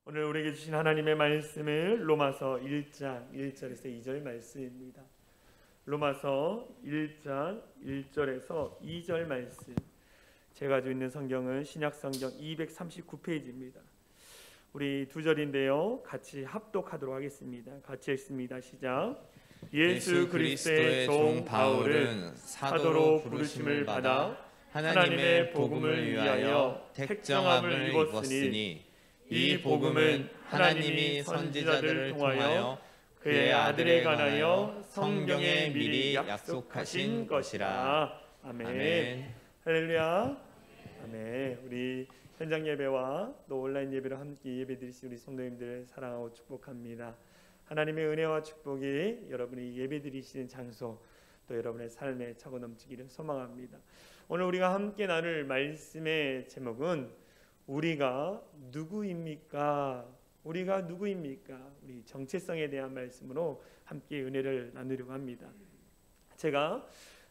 오늘 우리에게 주신 하나님의 말씀을 로마서 1장 1절에서 2절 말씀입니다. 로마서 1장 1절에서 2절 말씀. 제가 가지고 있는 성경은 신약성경 239페이지입니다. 우리 두 절인데요, 같이 합독하도록 하겠습니다. 같이 읽습니다. 시작. 예수 그리스도의 종 바울은 사도로 부르심을 받아 하나님의 복음을 위하여 택정함을 입었으니 이 복음은 하나님이 선지자들을 통하여 그의 아들에 관하여 성경에 미리 약속하신 것이라. 아멘. 할렐루야. 아멘. 우리 현장 예배와 또 온라인 예배로 함께 예배드리신 우리 성도님들 사랑하고 축복합니다. 하나님의 은혜와 축복이 여러분이 예배드리시는 장소 또 여러분의 삶에 차고 넘치기를 소망합니다. 오늘 우리가 함께 나눌 말씀의 제목은 우리가 누구입니까? 우리가 누구입니까? 우리 정체성에 대한 말씀으로 함께 은혜를 나누려고 합니다. 제가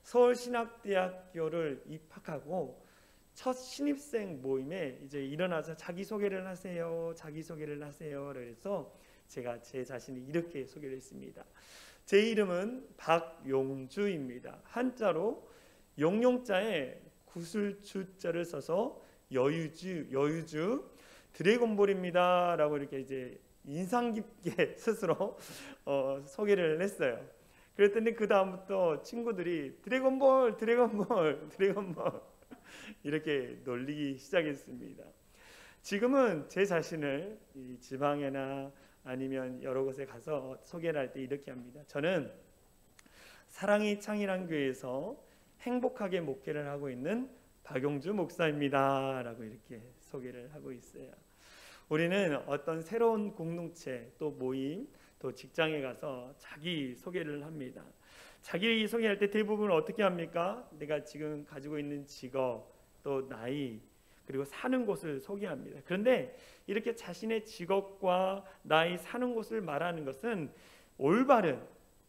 서울신학대학교를 입학하고 첫 신입생 모임에 이제 일어나서 자기소개를 하세요. 자기소개를 하세요. 그래서 제가 제 자신을 이렇게 소개를 했습니다. 제 이름은 박용주입니다. 한자로 용용자에 구슬주자를 써서 여유주 드래곤볼입니다 라고 이렇게 이제 인상 깊게 스스로 소개를 했어요. 그랬더니 그 다음부터 친구들이 드래곤볼 이렇게 놀리기 시작했습니다. 지금은 제 자신을 이 지방에나 아니면 여러 곳에 가서 소개를 할 때 이렇게 합니다. 저는 사랑의 창이란 교회에서 행복하게 목회를 하고 있는 박용주 목사입니다 라고 이렇게 소개를 하고 있어요. 우리는 어떤 새로운 공동체 또 모임 또 직장에 가서 자기 소개를 합니다. 자기 소개할 때 대부분 어떻게 합니까? 내가 지금 가지고 있는 직업 또 나이 그리고 사는 곳을 소개합니다. 그런데 이렇게 자신의 직업과 나이 사는 곳을 말하는 것은 올바른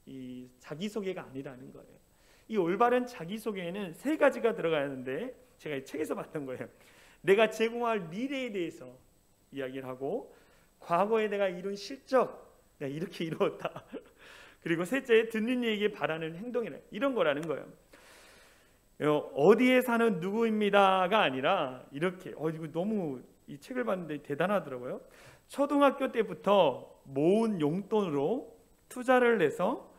이 자기소개가 아니라는 거예요. 이 올바른 자기소개에는 세 가지가 들어가는데 제가 이 책에서 봤던 거예요. 내가 제공할 미래에 대해서 이야기를 하고 과거에 내가 이룬 실적 내가 이렇게 이루었다. 그리고 셋째 듣는 이에게 바라는 행동이라 이런 거라는 거예요. 어디에 사는 누구입니다가 아니라 이렇게 이거 너무 이 책을 봤는데 대단하더라고요. 초등학교 때부터 모은 용돈으로 투자를 해서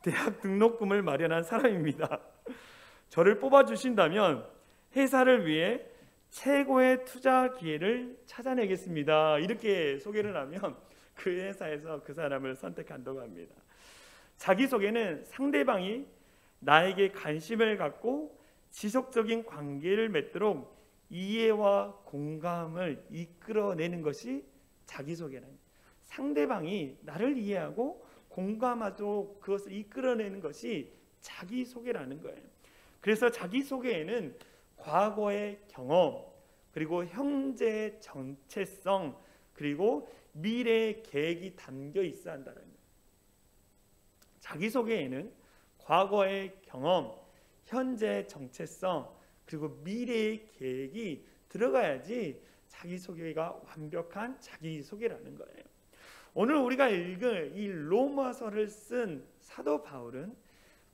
대학 등록금을 마련한 사람입니다. 저를 뽑아주신다면 회사를 위해 최고의 투자 기회를 찾아내겠습니다. 이렇게 소개를 하면 그 회사에서 그 사람을 선택한다고 합니다. 자기소개는 상대방이 나에게 관심을 갖고 지속적인 관계를 맺도록 이해와 공감을 이끌어내는 것이 자기소개라는 거예요. 상대방이 나를 이해하고 공감하도록 그것을 이끌어내는 것이 자기소개라는 거예요. 그래서 자기소개에는 과거의 경험 그리고 현재의 정체성 그리고 미래의 계획이 담겨 있어야 한다는 거예요. 자기소개에는 과거의 경험, 현재의 정체성 그리고 미래의 계획이 들어가야지 자기소개가 완벽한 자기소개라는 거예요. 오늘 우리가 읽은 이 로마서를 쓴 사도 바울은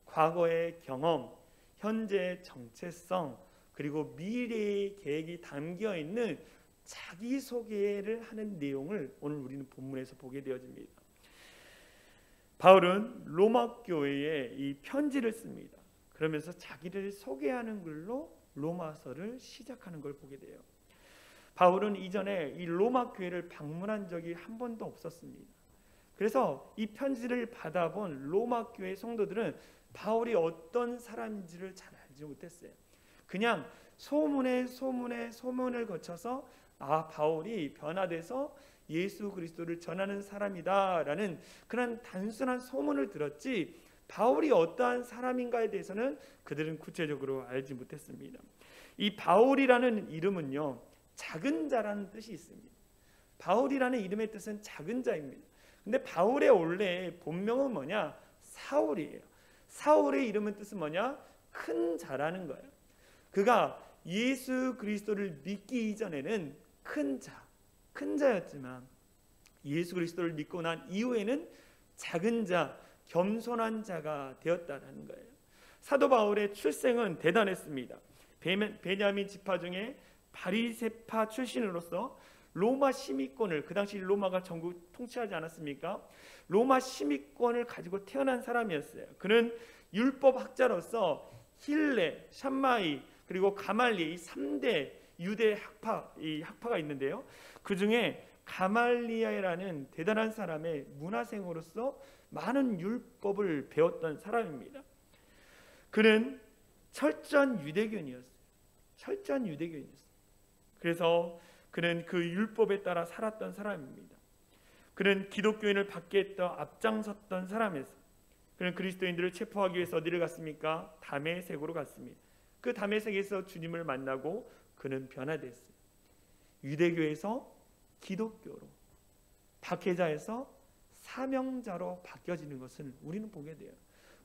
과거의 경험, 현재의 정체성 그리고 미래의 계획이 담겨 있는 자기소개를 하는 내용을 오늘 우리는 본문에서 보게 되어집니다. 바울은 로마 교회에 이 편지를 씁니다. 그러면서 자기를 소개하는 글로 로마서를 시작하는 걸 보게 돼요. 바울은 이전에 이 로마 교회를 방문한 적이 한 번도 없었습니다. 그래서 이 편지를 받아본 로마 교회 성도들은 바울이 어떤 사람인지를 잘 알지 못했어요. 그냥 소문을 거쳐서 바울이 변화돼서 예수 그리스도를 전하는 사람이다라는 그런 단순한 소문을 들었지 바울이 어떠한 사람인가에 대해서는 그들은 구체적으로 알지 못했습니다. 이 바울이라는 이름은요, 작은 자라는 뜻이 있습니다. 바울이라는 이름의 뜻은 작은 자입니다. 근데 바울의 원래 본명은 뭐냐? 사울이에요. 사울의 이름의 뜻은 뭐냐? 큰 자라는 거예요. 그가 예수 그리스도를 믿기 이전에는 큰 자였지만 예수 그리스도를 믿고 난 이후에는 작은 자, 겸손한 자가 되었다라는 거예요. 사도 바울의 출생은 대단했습니다. 베냐민 지파 중에 바리새파 출신으로서 로마 시민권을, 그 당시 로마가 전국 통치하지 않았습니까? 로마 시민권을 가지고 태어난 사람이었어요. 그는 율법학자로서 힐레, 샴마이, 그리고 가말리 이 3대 유대 학파가 있는데요. 그 중에 가말리아라는 대단한 사람의 문화생으로서 많은 율법을 배웠던 사람입니다. 그는 철저한 유대교인이었어요. 철저한 유대교인이었어요. 그래서 그는 그 율법에 따라 살았던 사람입니다. 그는 기독교인을 박해했던 앞장섰던 사람이었어요. 그는 그리스도인들을 체포하기 위해서 어디를 갔습니까? 다메섹으로 갔습니다. 그 다메섹에서 주님을 만나고 그는 변화됐어요. 유대교에서 기독교로, 박해자에서 사명자로 바뀌어지는 것을 우리는 보게 돼요.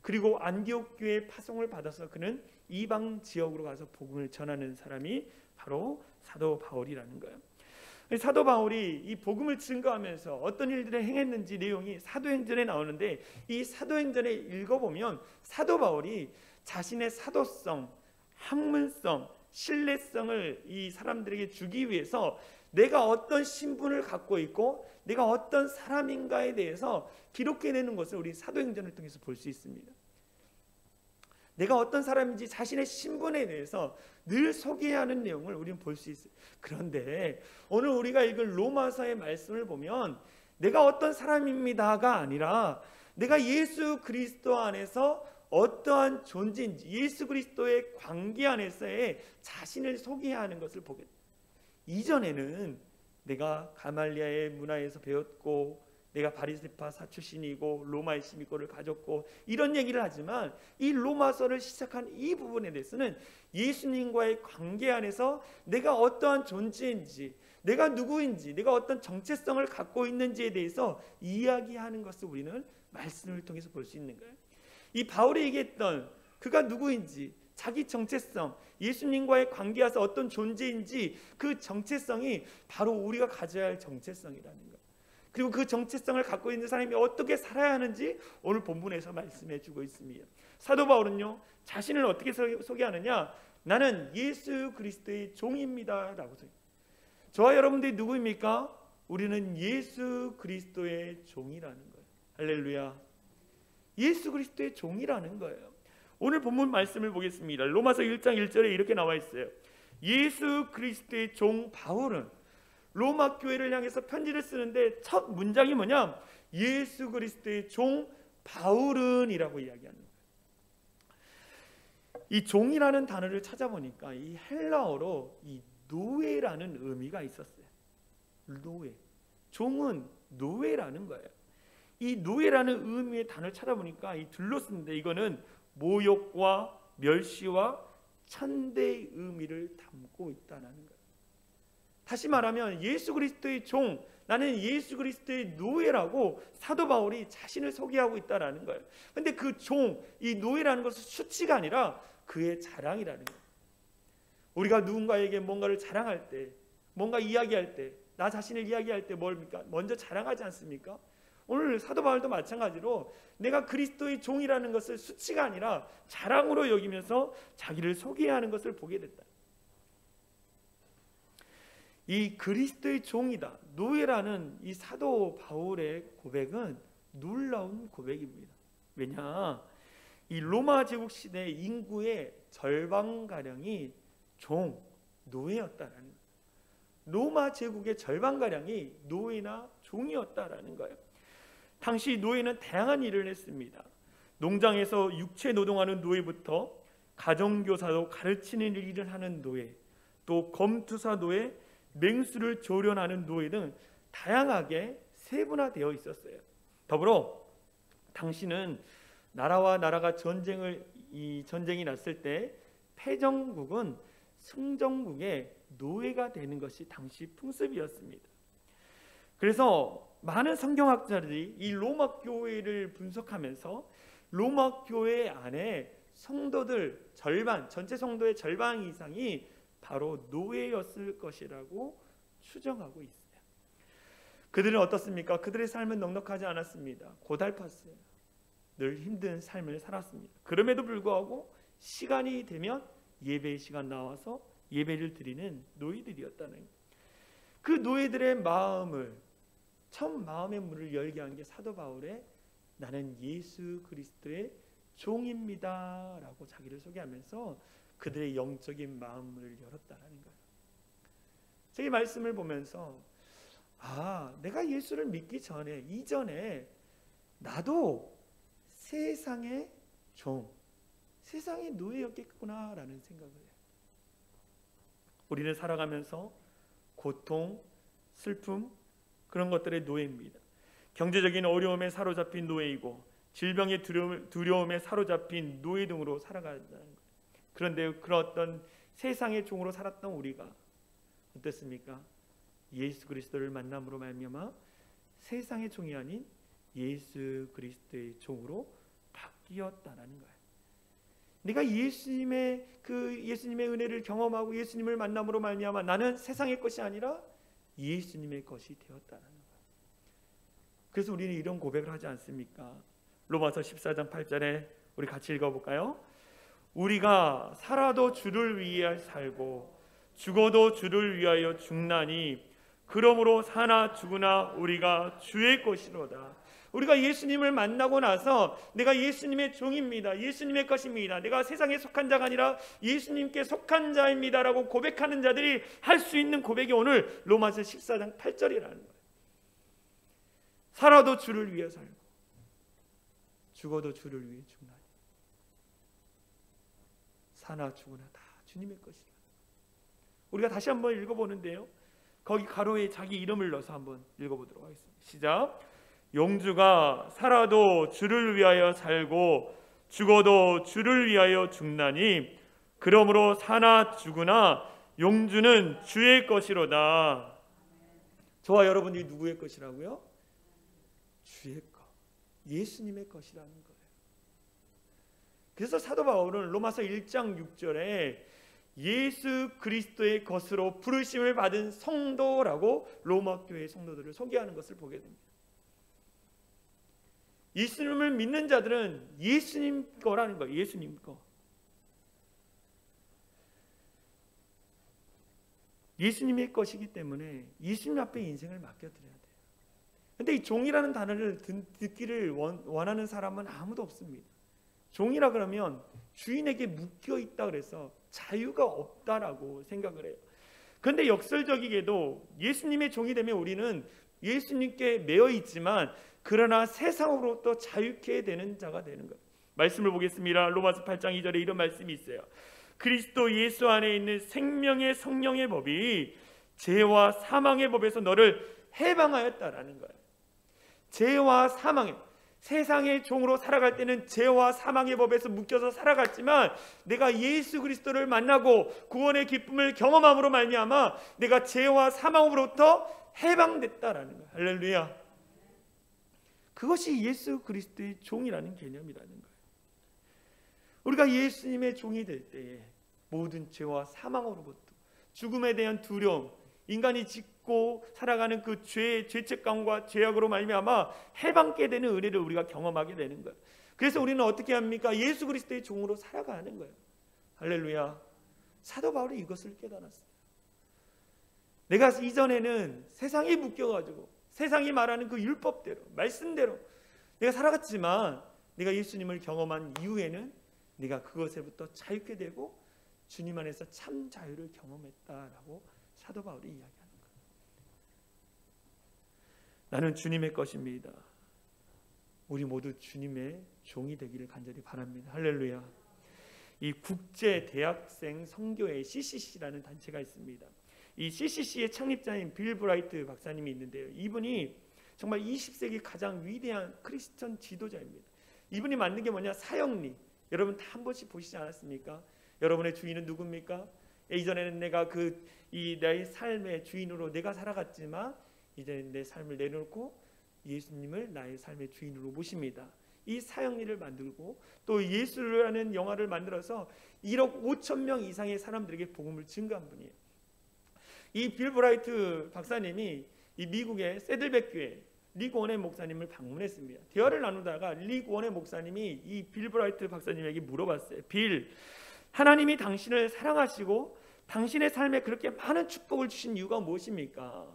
그리고 안디옥 교회의 파송을 받아서 그는 이방 지역으로 가서 복음을 전하는 사람이 바로 사도 바울이라는 거예요. 사도 바울이 이 복음을 증거하면서 어떤 일들을 행했는지 내용이 사도행전에 나오는데, 이 사도행전에 읽어보면 사도 바울이 자신의 사도성, 학문성, 신뢰성을 이 사람들에게 주기 위해서 내가 어떤 신분을 갖고 있고 내가 어떤 사람인가에 대해서 기록해내는 것을 우리 사도행전을 통해서 볼 수 있습니다. 내가 어떤 사람인지 자신의 신분에 대해서 늘 소개하는 내용을 우리는 볼 수 있어요. 그런데 오늘 우리가 읽을 로마서의 말씀을 보면 내가 어떤 사람입니다가 아니라 내가 예수 그리스도 안에서 어떠한 존재인지, 예수 그리스도의 관계 안에서의 자신을 소개하는 것을 보게 돼요. 이전에는 내가 가말리아의 문화에서 배웠고 내가 바리새파 출신이고 로마의 시민권을 가졌고 이런 얘기를 하지만, 이 로마서를 시작한 이 부분에 대해서는 예수님과의 관계 안에서 내가 어떠한 존재인지, 내가 누구인지, 내가 어떤 정체성을 갖고 있는지에 대해서 이야기하는 것을 우리는 말씀을 통해서 볼 수 있는 거예요. 이 바울이 얘기했던 그가 누구인지, 자기 정체성, 예수님과의 관계에서 어떤 존재인지, 그 정체성이 바로 우리가 가져야 할 정체성이라는 거예요. 그리고 그 정체성을 갖고 있는 사람이 어떻게 살아야 하는지 오늘 본문에서 말씀해 주고 있습니다. 사도 바울은요, 자신을 어떻게 소개하느냐? 나는 예수 그리스도의 종입니다 라고 소개해요. 저와 여러분들이 누구입니까? 우리는 예수 그리스도의 종이라는 거예요. 할렐루야. 예수 그리스도의 종이라는 거예요. 오늘 본문 말씀을 보겠습니다. 로마서 1장 1절에 이렇게 나와 있어요. 예수 그리스도의 종 바울은, 로마 교회를 향해서 편지를 쓰는데 첫 문장이 뭐냐? 예수 그리스도의 종 바울은 이라고 이야기하는 거예요. 이 종이라는 단어를 찾아보니까 이 헬라어로 이 노예라는 의미가 있었어요. 노예. 종은 노예라는 거예요. 이 노예라는 의미의 단어를 찾아보니까 이 둘러쓰는데, 이거는 모욕과 멸시와 천대의 의미를 담고 있다는 거예요. 다시 말하면 예수 그리스도의 종, 나는 예수 그리스도의 노예라고 사도 바울이 자신을 소개하고 있다는 거예요. 그런데 그 종, 이 노예라는 것은 수치가 아니라 그의 자랑이라는 거예요. 우리가 누군가에게 뭔가를 자랑할 때, 뭔가 이야기할 때, 나 자신을 이야기할 때 뭡니까? 먼저 자랑하지 않습니까? 오늘 사도 바울도 마찬가지로 내가 그리스도의 종이라는 것을 수치가 아니라 자랑으로 여기면서 자기를 소개하는 것을 보게 됐다. 이 그리스도의 종이다, 노예라는 이 사도 바울의 고백은 놀라운 고백입니다. 왜냐? 이 로마 제국 시대 인구의 절반가량이 종, 노예였다라는 거예요. 로마 제국의 절반가량이 노예나 종이었다라는 거예요. 당시 노예는 다양한 일을 했습니다. 농장에서 육체 노동하는 노예부터 가정교사로 가르치는 일을 하는 노예, 또 검투사 노예, 맹수를 조련하는 노예 등 다양하게 세분화되어 있었어요. 더불어 당시는 나라와 나라가 전쟁이 났을 때 패전국은 승전국의 노예가 되는 것이 당시 풍습이었습니다. 그래서 많은 성경학자들이 이 로마 교회를 분석하면서 로마 교회 안에 성도들 절반, 전체 성도의 절반 이상이 바로 노예였을 것이라고 추정하고 있어요. 그들은 어떻습니까? 그들의 삶은 넉넉하지 않았습니다. 고달팠어요. 늘 힘든 삶을 살았습니다. 그럼에도 불구하고 시간이 되면 예배의 시간 나와서 예배를 드리는 노예들이었다는 거예요. 그 노예들의 마음을, 처음 마음의 문을 열게 한 게 사도 바울의 나는 예수 그리스도의 종입니다 라고 자기를 소개하면서 그들의 영적인 마음을 열었다는 거예요. 제가 이 말씀을 보면서 내가 예수를 믿기 전에, 이전에 나도 세상의 종, 세상의 노예였겠구나 라는 생각을 해요. 우리는 살아가면서 고통, 슬픔, 그런 것들의 노예입니다. 경제적인 어려움에 사로잡힌 노예이고 질병의 두려움에 사로잡힌 노예 등으로 살아간다는 거예요. 그런데 그런 어떤 세상의 종으로 살았던 우리가 어땠습니까? 예수 그리스도를 만남으로 말미암아 세상의 종이 아닌 예수 그리스도의 종으로 바뀌었다라는 거예요. 내가 예수님의 은혜를 경험하고 예수님을 만남으로 말미암아 나는 세상의 것이 아니라 예수님의 것이 되었다는 거예요. 그래서 우리는 이런 고백을 하지 않습니까? 로마서 14장 8절에 우리 같이 읽어볼까요? 우리가 살아도 주를 위하여 살고 죽어도 주를 위하여 죽나니 그러므로 사나 죽으나 우리가 주의 것이로다. 우리가 예수님을 만나고 나서 내가 예수님의 종입니다, 예수님의 것입니다, 내가 세상에 속한 자가 아니라 예수님께 속한 자입니다 라고 고백하는 자들이 할 수 있는 고백이 오늘 로마서 14장 8절이라는 거예요. 살아도 주를 위해 살고 죽어도 주를 위해 죽나니 사나 죽으나 다 주님의 것이다. 우리가 다시 한번 읽어보는데요, 거기 가로에 자기 이름을 넣어서 한번 읽어보도록 하겠습니다. 시작. 용주가 살아도 주를 위하여 살고 죽어도 주를 위하여 죽나니 그러므로 사나 죽으나 용주는 주의 것이로다. 저와 여러분이 누구의 것이라고요? 주의 것, 예수님의 것이라는 거예요. 그래서 사도 바울은 로마서 1장 6절에 예수 그리스도의 것으로 부르심을 받은 성도라고 로마 교회 성도들을 소개하는 것을 보게 됩니다. 예수님을 믿는 자들은 예수님 거라는 거예요. 예수님 거. 예수님의 것이기 때문에 예수님 앞에 인생을 맡겨드려야 돼요. 그런데 이 종이라는 단어를 듣기를 원하는 사람은 아무도 없습니다. 종이라 그러면 주인에게 묶여있다 그래서 자유가 없다라고 생각을 해요. 그런데 역설적이게도 예수님의 종이 되면 우리는 예수님께 매여 있지만 그러나 세상으로부터 자유케 되는 자가 되는 거예요. 말씀을 보겠습니다. 로마서 8장 2절에 이런 말씀이 있어요. 그리스도 예수 안에 있는 생명의 성령의 법이 죄와 사망의 법에서 너를 해방하였다라는 거예요. 죄와 사망의, 세상의 종으로 살아갈 때는 죄와 사망의 법에서 묶여서 살아갔지만 내가 예수 그리스도를 만나고 구원의 기쁨을 경험함으로 말미암아 내가 죄와 사망으로부터 해방됐다라는 거예요. 할렐루야. 그것이 예수 그리스도의 종이라는 개념이라는 거예요. 우리가 예수님의 종이 될 때에 모든 죄와 사망으로부터 죽음에 대한 두려움, 인간이 짓고 살아가는 그 죄책감과 죄악으로 말미암아 해방케 되는 은혜를 우리가 경험하게 되는 거예요. 그래서 우리는 어떻게 합니까? 예수 그리스도의 종으로 살아가는 거예요. 할렐루야. 사도 바울이 이것을 깨달았어요. 내가 이전에는 세상에 묶여가지고 세상이 말하는 그 율법대로, 말씀대로 내가 살아갔지만 내가 예수님을 경험한 이후에는 내가 그것에부터 자유케 되고 주님 안에서 참 자유를 경험했다라고 사도 바울이 이야기하는 거예요. 나는 주님의 것입니다. 우리 모두 주님의 종이 되기를 간절히 바랍니다. 할렐루야. 이 국제 대학생 선교회 CCC라는 단체가 있습니다. 이 CCC의 창립자인 빌 브라이트 박사님이 있는데요. 이분이 정말 20세기 가장 위대한 크리스천 지도자입니다. 이분이 만든 게 뭐냐? 사형리. 여러분 다 한 번씩 보시지 않았습니까? 여러분의 주인은 누굽니까? 이전에는 내가 나의 삶의 주인으로 내가 살아갔지만 이제는 내 삶을 내놓고 예수님을 나의 삶의 주인으로 모십니다. 이 사형리를 만들고 또 예수라는 영화를 만들어서 1억 5천 명 이상의 사람들에게 복음을 증거한 분이에요. 이 빌 브라이트 박사님이 이 미국의 세들백 교회 릭 워네 목사님을 방문했습니다. 대화를 나누다가 릭 워네 목사님이 이 빌 브라이트 박사님에게 물어봤어요. 빌, 하나님이 당신을 사랑하시고 당신의 삶에 그렇게 많은 축복을 주신 이유가 무엇입니까?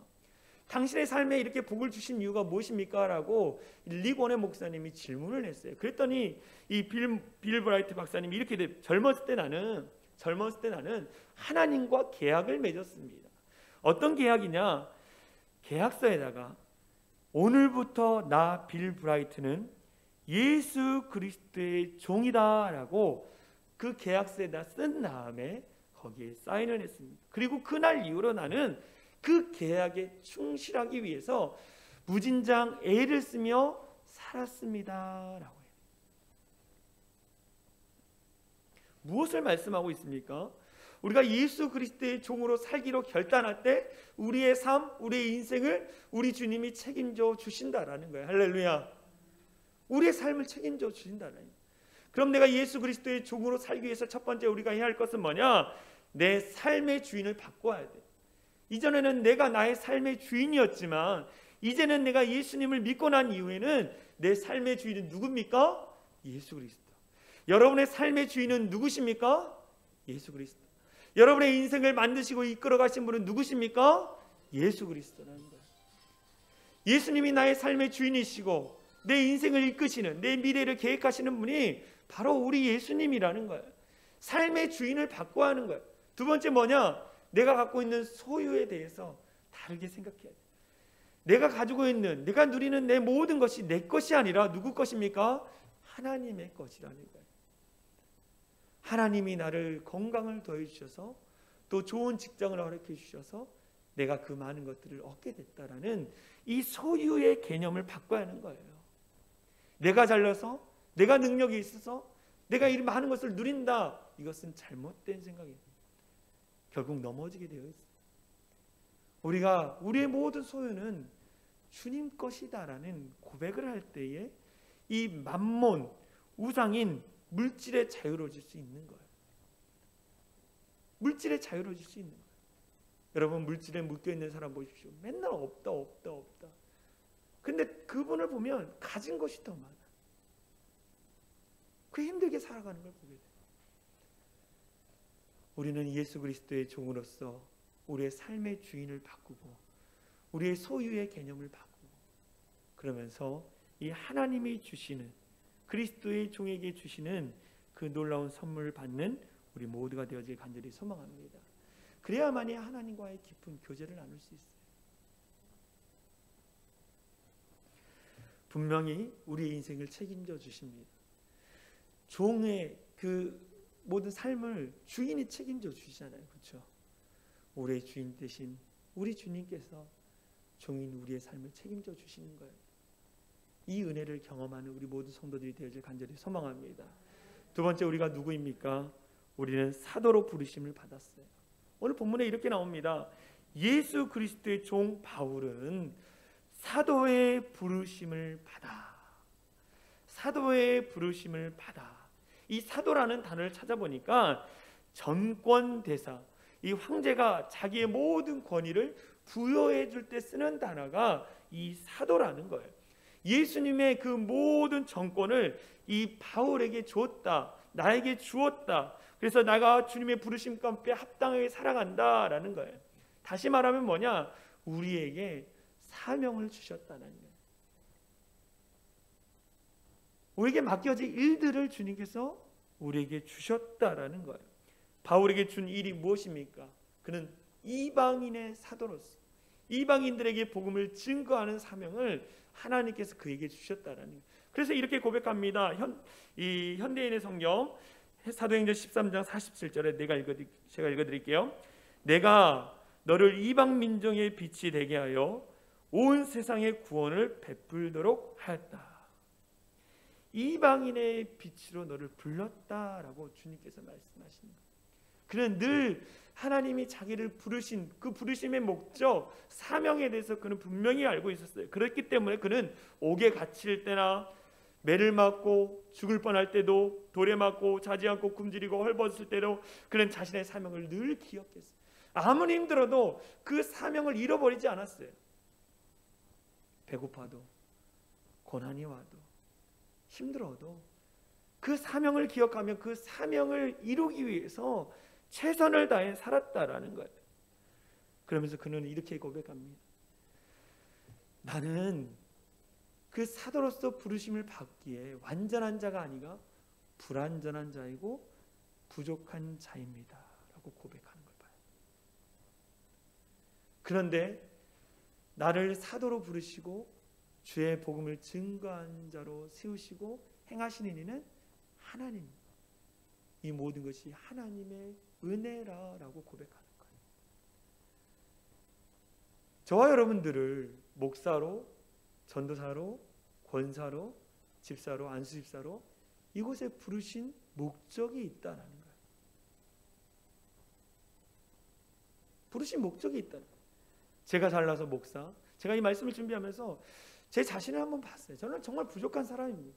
당신의 삶에 이렇게 복을 주신 이유가 무엇입니까? 라고 릭 워네 목사님이 질문을 했어요. 그랬더니 이 빌 브라이트 박사님이 이렇게 젊었을 때 나는 하나님과 계약을 맺었습니다. 어떤 계약이냐? 계약서에다가 오늘부터 나 빌 브라이트는 예수 그리스도의 종이다라고 그 계약서에다 쓴 다음에 거기에 사인을 했습니다. 그리고 그날 이후로 나는 그 계약에 충실하기 위해서 무진장 애를 쓰며 살았습니다라고 해요. 무엇을 말씀하고 있습니까? 우리가 예수 그리스도의 종으로 살기로 결단할 때 우리의 삶, 우리의 인생을 우리 주님이 책임져 주신다라는 거예요. 할렐루야. 우리의 삶을 책임져 주신다라는 거예요. 그럼 내가 예수 그리스도의 종으로 살기 위해서 첫 번째 우리가 해야 할 것은 뭐냐? 내 삶의 주인을 바꿔야 돼. 이전에는 내가 나의 삶의 주인이었지만 이제는 내가 예수님을 믿고 난 이후에는 내 삶의 주인은 누굽니까? 예수 그리스도. 여러분의 삶의 주인은 누구십니까? 예수 그리스도. 여러분의 인생을 만드시고 이끌어 가신 분은 누구십니까? 예수 그리스도라는 거예요. 예수님이 나의 삶의 주인이시고 내 인생을 이끄시는, 내 미래를 계획하시는 분이 바로 우리 예수님이라는 거예요. 삶의 주인을 바꿔야 하는 거예요. 두 번째 뭐냐? 내가 갖고 있는 소유에 대해서 다르게 생각해야 돼. 내가 가지고 있는, 내가 누리는 내 모든 것이 내 것이 아니라 누구 것입니까? 하나님의 것이라는 거예요. 하나님이 나를 건강을 더해 주셔서 또 좋은 직장을 허락해 주셔서 내가 그 많은 것들을 얻게 됐다라는 이 소유의 개념을 바꿔야 하는 거예요. 내가 잘나서, 내가 능력이 있어서 내가 이 많은 것을 누린다. 이것은 잘못된 생각이에요. 결국 넘어지게 되어 있어요. 우리가 우리의 모든 소유는 주님 것이다라는 고백을 할 때에 이 만몬, 우상인 물질에 자유로워질 수 있는 거예요. 물질에 자유로워질 수 있는 거예요. 여러분, 물질에 묶여있는 사람 보십시오. 맨날 없다. 근데 그분을 보면 가진 것이 더 많아. 그 힘들게 살아가는 걸 보게 돼요. 우리는 예수 그리스도의 종으로서 우리의 삶의 주인을 바꾸고 우리의 소유의 개념을 바꾸고 그러면서 이 하나님이 주시는 그리스도의 종에게 주시는 그 놀라운 선물을 받는 우리 모두가 되어질 간절히 소망합니다. 그래야만이 하나님과의 깊은 교제를 나눌 수 있어요. 분명히 우리의 인생을 책임져 주십니다. 종의 그 모든 삶을 주인이 책임져 주시잖아요. 그렇죠? 우리의 주인 대신 우리 주님께서 종인 우리의 삶을 책임져 주시는 거예요. 이 은혜를 경험하는 우리 모든 성도들이 되어질 간절히 소망합니다. 두 번째, 우리가 누구입니까? 우리는 사도로 부르심을 받았어요. 오늘 본문에 이렇게 나옵니다. 예수 그리스도의 종 바울은 사도의 부르심을 받아. 사도의 부르심을 받아. 이 사도라는 단어를 찾아보니까 전권대사, 이 황제가 자기의 모든 권위를 부여해 줄 때 쓰는 단어가 이 사도라는 거예요. 예수님의 그 모든 정권을 이 바울에게 줬다. 나에게 주었다. 그래서 내가 주님의 부르심과 함께 합당하게 살아간다라는 거예요. 다시 말하면 뭐냐? 우리에게 사명을 주셨다는 거예요. 우리에게 맡겨진 일들을 주님께서 우리에게 주셨다라는 거예요. 바울에게 준 일이 무엇입니까? 그는 이방인의 사도로서 이방인들에게 복음을 증거하는 사명을 하나님께서 그에게 주셨다라는 거예요. 그래서 이렇게 고백합니다. 이 현대인의 성경 사도행전 13장 47절에 제가 읽어드릴게요. 내가 너를 이방 민족의 빛이 되게 하여 온 세상의 구원을 베풀도록 하였다. 이방인의 빛으로 너를 불렀다라고 주님께서 말씀하십니다. 그는 늘 하나님이 자기를 부르신 그 부르심의 목적, 사명에 대해서 그는 분명히 알고 있었어요. 그렇기 때문에 그는 옥에 갇힐 때나 매를 맞고 죽을 뻔할 때도 돌에 맞고 자지 않고 굶주리고 헐벗을 때도 그는 자신의 사명을 늘 기억했어요. 아무리 힘들어도 그 사명을 잃어버리지 않았어요. 배고파도 고난이 와도 힘들어도 그 사명을 기억하며 그 사명을 이루기 위해서 최선을 다해 살았다라는 거예요. 그러면서 그는 이렇게 고백합니다. 나는 그 사도로서 부르심을 받기에 완전한 자가 아니라 불완전한 자이고 부족한 자입니다 라고 고백하는 걸 봐요. 그런데 나를 사도로 부르시고 주의 복음을 증거한 자로 세우시고 행하시는 이는 하나님, 이 모든 것이 하나님의 은혜라라고 고백하는 거예요. 저와 여러분들을 목사로, 전도사로, 권사로, 집사로, 안수집사로 이곳에 부르신 목적이 있다는 거예요. 부르신 목적이 있다는 거예요. 제가 잘나서 목사, 제가 이 말씀을 준비하면서 제 자신을 한번 봤어요. 저는 정말 부족한 사람입니다.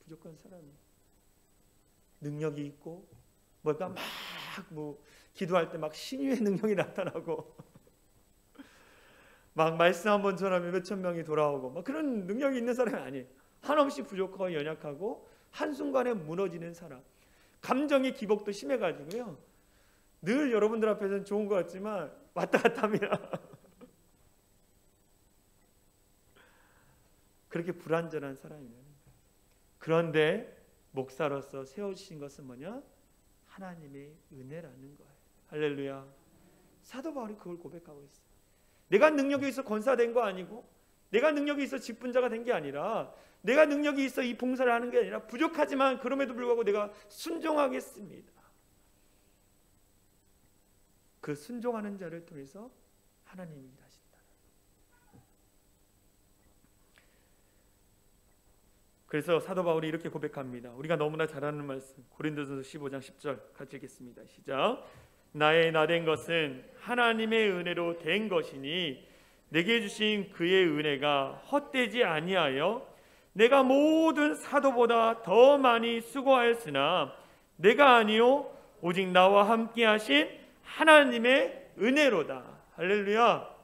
부족한 사람이에요. 능력이 있고 뭔가 막 기도할 때 막 신유의 능력이 나타나고 막 말씀 한번 전하면 몇천 명이 돌아오고 막 그런 능력이 있는 사람이 아니에요. 한없이 부족하고 연약하고 한순간에 무너지는 사람. 감정의 기복도 심해가지고요. 늘 여러분들 앞에서는 좋은 것 같지만 왔다 갔다 합니다. 그렇게 불완전한 사람이에요. 그런데 목사로서 세워주신 것은 뭐냐? 하나님의 은혜라는 거예요. 할렐루야. 사도 바울이 그걸 고백하고 있어요. 내가 능력이 있어 권사된 거 아니고, 내가 능력이 있어 직분자가 된 게 아니라, 내가 능력이 있어 이 봉사를 하는 게 아니라, 부족하지만 그럼에도 불구하고 내가 순종하겠습니다. 그 순종하는 자를 통해서 하나님이 일하신다. 그래서 사도 바울이 이렇게 고백합니다. 우리가 너무나 잘 아는 말씀, 고린도전서 15장 10절 같이 읽겠습니다. 시작. 나의 나된 것은 하나님의 은혜로 된 것이니 내게 주신 그의 은혜가 헛되지 아니하여 내가 모든 사도보다 더 많이 수고하였으나 내가 아니요 오직 나와 함께 하신 하나님의 은혜로다. 할렐루야.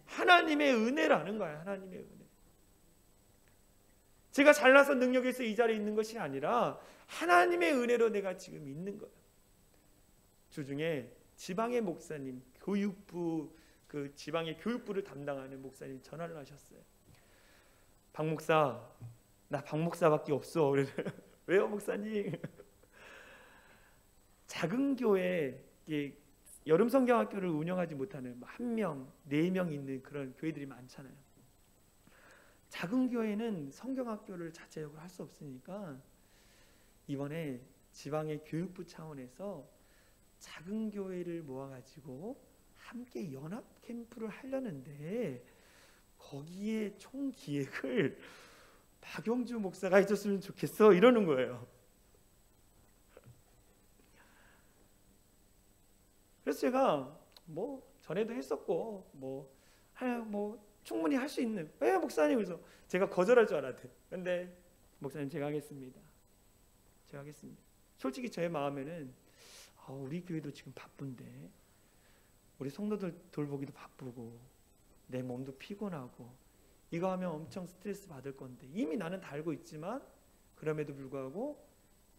하나님의 은혜라는 거야. 하나님의 은혜. 제가 잘나서 능력이 있어 이 자리에 있는 것이 아니라 하나님의 은혜로 내가 지금 있는 거예요. 주중에 지방의 목사님, 교육부, 그 지방의 교육부를 담당하는 목사님 전화를 하셨어요. 박 목사, 나 박 목사밖에 없어. 그래서 왜요 목사님? 작은 교회, 여름 성경학교를 운영하지 못하는 1명, 4명 있는 그런 교회들이 많잖아요. 작은 교회는 성경학교를 자체적으로 할 수 없으니까 이번에 지방의 교육부 차원에서 작은 교회를 모아가지고 함께 연합 캠프를 하려는데 거기에 총 기획을 박영주 목사가 해줬으면 좋겠어 이러는 거예요. 그래서 제가 전에도 했었고 충분히 할 수 있는 왜 목사님 그래서 제가 거절할 줄 알았대. 근데 목사님 제가 하겠습니다. 솔직히 제 마음에는 우리 교회도 지금 바쁜데 우리 성도들 돌보기도 바쁘고 내 몸도 피곤하고 이거 하면 엄청 스트레스 받을 건데 이미 나는 다 알고 있지만 그럼에도 불구하고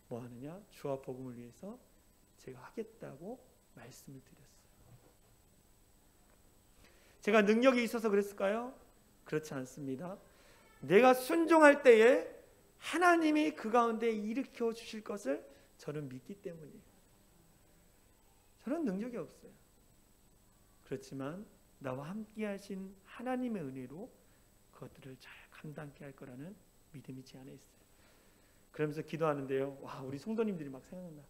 뭐 하느냐? 주와 복음을 위해서 제가 하겠다고 말씀을 드렸어요. 제가 능력이 있어서 그랬을까요? 그렇지 않습니다. 내가 순종할 때에 하나님이 그 가운데 일으켜 주실 것을 저는 믿기 때문이에요. 저는 능력이 없어요. 그렇지만 나와 함께 하신 하나님의 은혜로 그것들을 잘 감당케 할 거라는 믿음이 제 안에 있어요. 그러면서 기도하는데요. 와, 우리 성도님들이 막 생각나.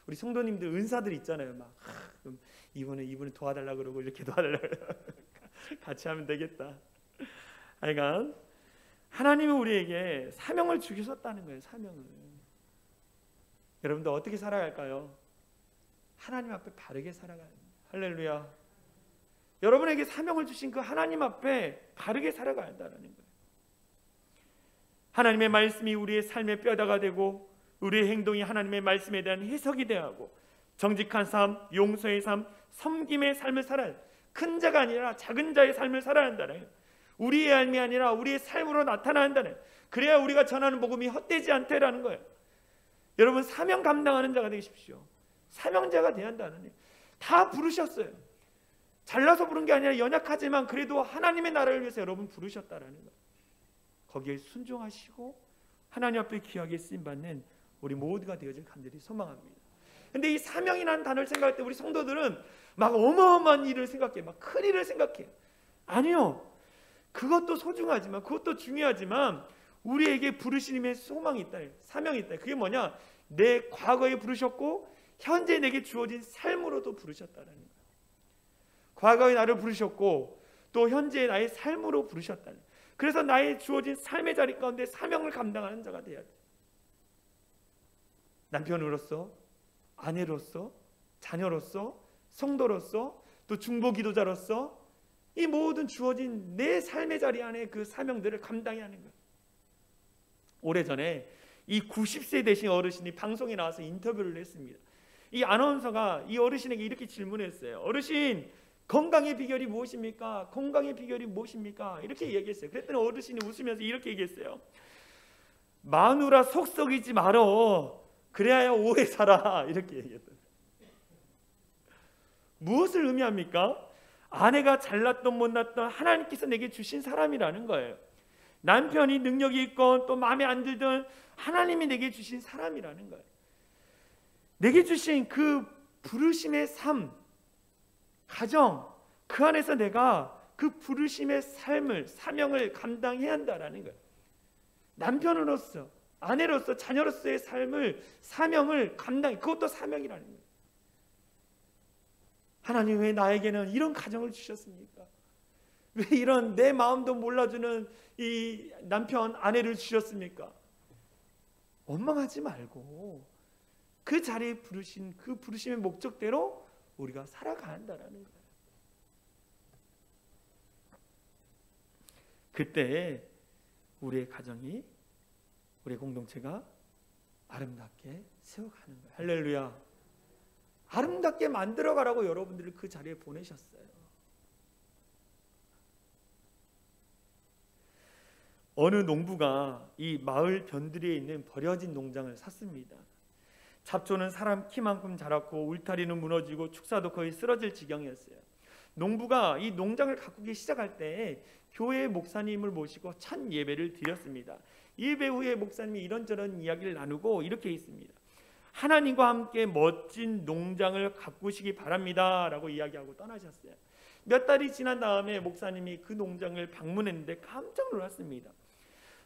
우리 성도님들 은사들 있잖아요. 그럼 이분은 도와달라 그러고 이렇게 도와달라 그러고 같이 하면 되겠다. 하여간 하나님은 우리에게 사명을 주셨다는 거예요. 사명을. 여러분들 어떻게 살아갈까요? 하나님 앞에 바르게 살아가야 됩니다. 할렐루야. 여러분에게 사명을 주신 그 하나님 앞에 바르게 살아가야 한다는 거예요. 하나님의 말씀이 우리의 삶의 뼈다가 되고 우리의 행동이 하나님의 말씀에 대한 해석이 되어야 하고 정직한 삶, 용서의 삶, 섬김의 삶을 살아야 해요. 큰 자가 아니라 작은 자의 삶을 살아야 한다는 거예요. 우리의 삶이 아니라 우리의 삶으로 나타난다는, 그래야 우리가 전하는 복음이 헛되지 않다라는 거예요. 여러분, 사명 감당하는 자가 되십시오. 사명자가 돼야 한다는, 다 부르셨어요. 잘나서 부른 게 아니라 연약하지만 그래도 하나님의 나라를 위해서 여러분 부르셨다라는 거예요. 거기에 순종하시고 하나님 앞에 귀하게 쓰임받는 우리 모두가 되어질 간절히 소망합니다. 근데 이 사명이라는 단어를 생각할 때 우리 성도들은 막 어마어마한 일을 생각해, 막 큰 일을 생각해요. 아니요, 그것도 소중하지만, 그것도 중요하지만 우리에게 부르심의 소망이 있다, 사명이 있다. 그게 뭐냐? 내 과거에 부르셨고 현재 내게 주어진 삶으로도 부르셨다는 거예요. 과거에 나를 부르셨고 또 현재 나의 삶으로 부르셨다는, 그래서 나의 주어진 삶의 자리 가운데 사명을 감당하는 자가 되어야 돼. 남편으로서, 아내로서, 자녀로서, 성도로서, 또 중보기도자로서 이 모든 주어진 내 삶의 자리 안에 그 사명들을 감당해야 하는 거예요. 오래전에 이 90세 되신 어르신이 방송에 나와서 인터뷰를 했습니다. 이 아나운서가 이 어르신에게 이렇게 질문했어요. 어르신, 건강의 비결이 무엇입니까? 건강의 비결이 무엇입니까? 이렇게 얘기했어요. 그랬더니 어르신이 웃으면서 이렇게 얘기했어요. 마누라 속 썩이지 말어. 그래야 오래 살아. 이렇게 얘기했어요. 무엇을 의미합니까? 아내가 잘났던 못났던 하나님께서 내게 주신 사람이라는 거예요. 남편이 능력이 있건 또 마음에 안 들든 하나님이 내게 주신 사람이라는 거예요. 내게 주신 그 부르심의 삶, 가정, 그 안에서 내가 그 부르심의 삶을, 사명을 감당해야 한다라는 거예요. 남편으로서, 아내로서, 자녀로서의 삶을, 사명을 감당해, 그것도 사명이라는 거예요. 하나님, 왜 나에게는 이런 가정을 주셨습니까? 왜 이런 내 마음도 몰라주는 이 남편, 아내를 주셨습니까? 원망하지 말고 그 자리에 부르신 그 부르심의 목적대로 우리가 살아가야 한다는 거예요. 그때 우리의 가정이, 우리의 공동체가 아름답게 세워가는 거예요. 할렐루야. 아름답게 만들어가라고 여러분들을 그 자리에 보내셨어요. 어느 농부가 이 마을 변두리에 있는 버려진 농장을 샀습니다. 잡초는 사람 키만큼 자랐고 울타리는 무너지고 축사도 거의 쓰러질 지경이었어요. 농부가 이 농장을 가꾸기 시작할 때 교회 목사님을 모시고 첫 예배를 드렸습니다. 예배 후에 목사님이 이런저런 이야기를 나누고 이렇게 했습니다. 하나님과 함께 멋진 농장을 가꾸시기 바랍니다 라고 이야기하고 떠나셨어요. 몇 달이 지난 다음에 목사님이 그 농장을 방문했는데 깜짝 놀랐습니다.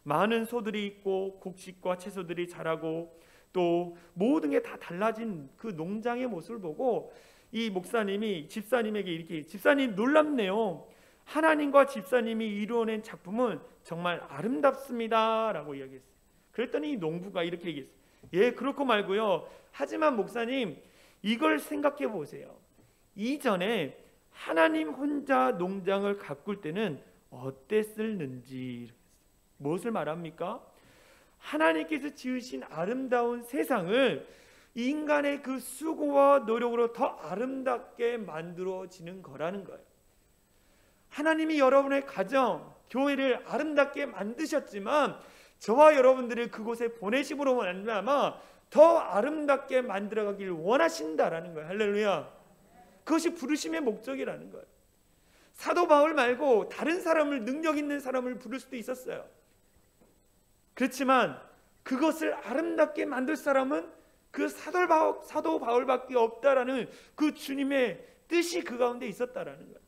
많은 소들이 있고 곡식과 채소들이 자라고 또 모든 게 다 달라진 그 농장의 모습을 보고 이 목사님이 집사님에게 이렇게, 집사님 놀랍네요. 하나님과 집사님이 이루어낸 작품은 정말 아름답습니다 라고 이야기했어요. 그랬더니 이 농부가 이렇게 얘기했어요. 예, 그렇고 말고요. 하지만 목사님, 이걸 생각해 보세요. 이전에 하나님 혼자 농장을 가꿀 때는 어땠을는지. 무엇을 말합니까? 하나님께서 지으신 아름다운 세상을 인간의 그 수고와 노력으로 더 아름답게 만들어지는 거라는 거예요. 하나님이 여러분의 가정, 교회를 아름답게 만드셨지만 저와 여러분들을 그곳에 보내심으로 말미암아 더 아름답게 만들어가길 원하신다라는 거예요. 할렐루야. 그것이 부르심의 목적이라는 거예요. 사도 바울 말고 다른 사람을, 능력 있는 사람을 부를 수도 있었어요. 그렇지만 그것을 아름답게 만들 사람은 그 사도 바울밖에 없다라는 그 주님의 뜻이 그 가운데 있었다라는 거예요.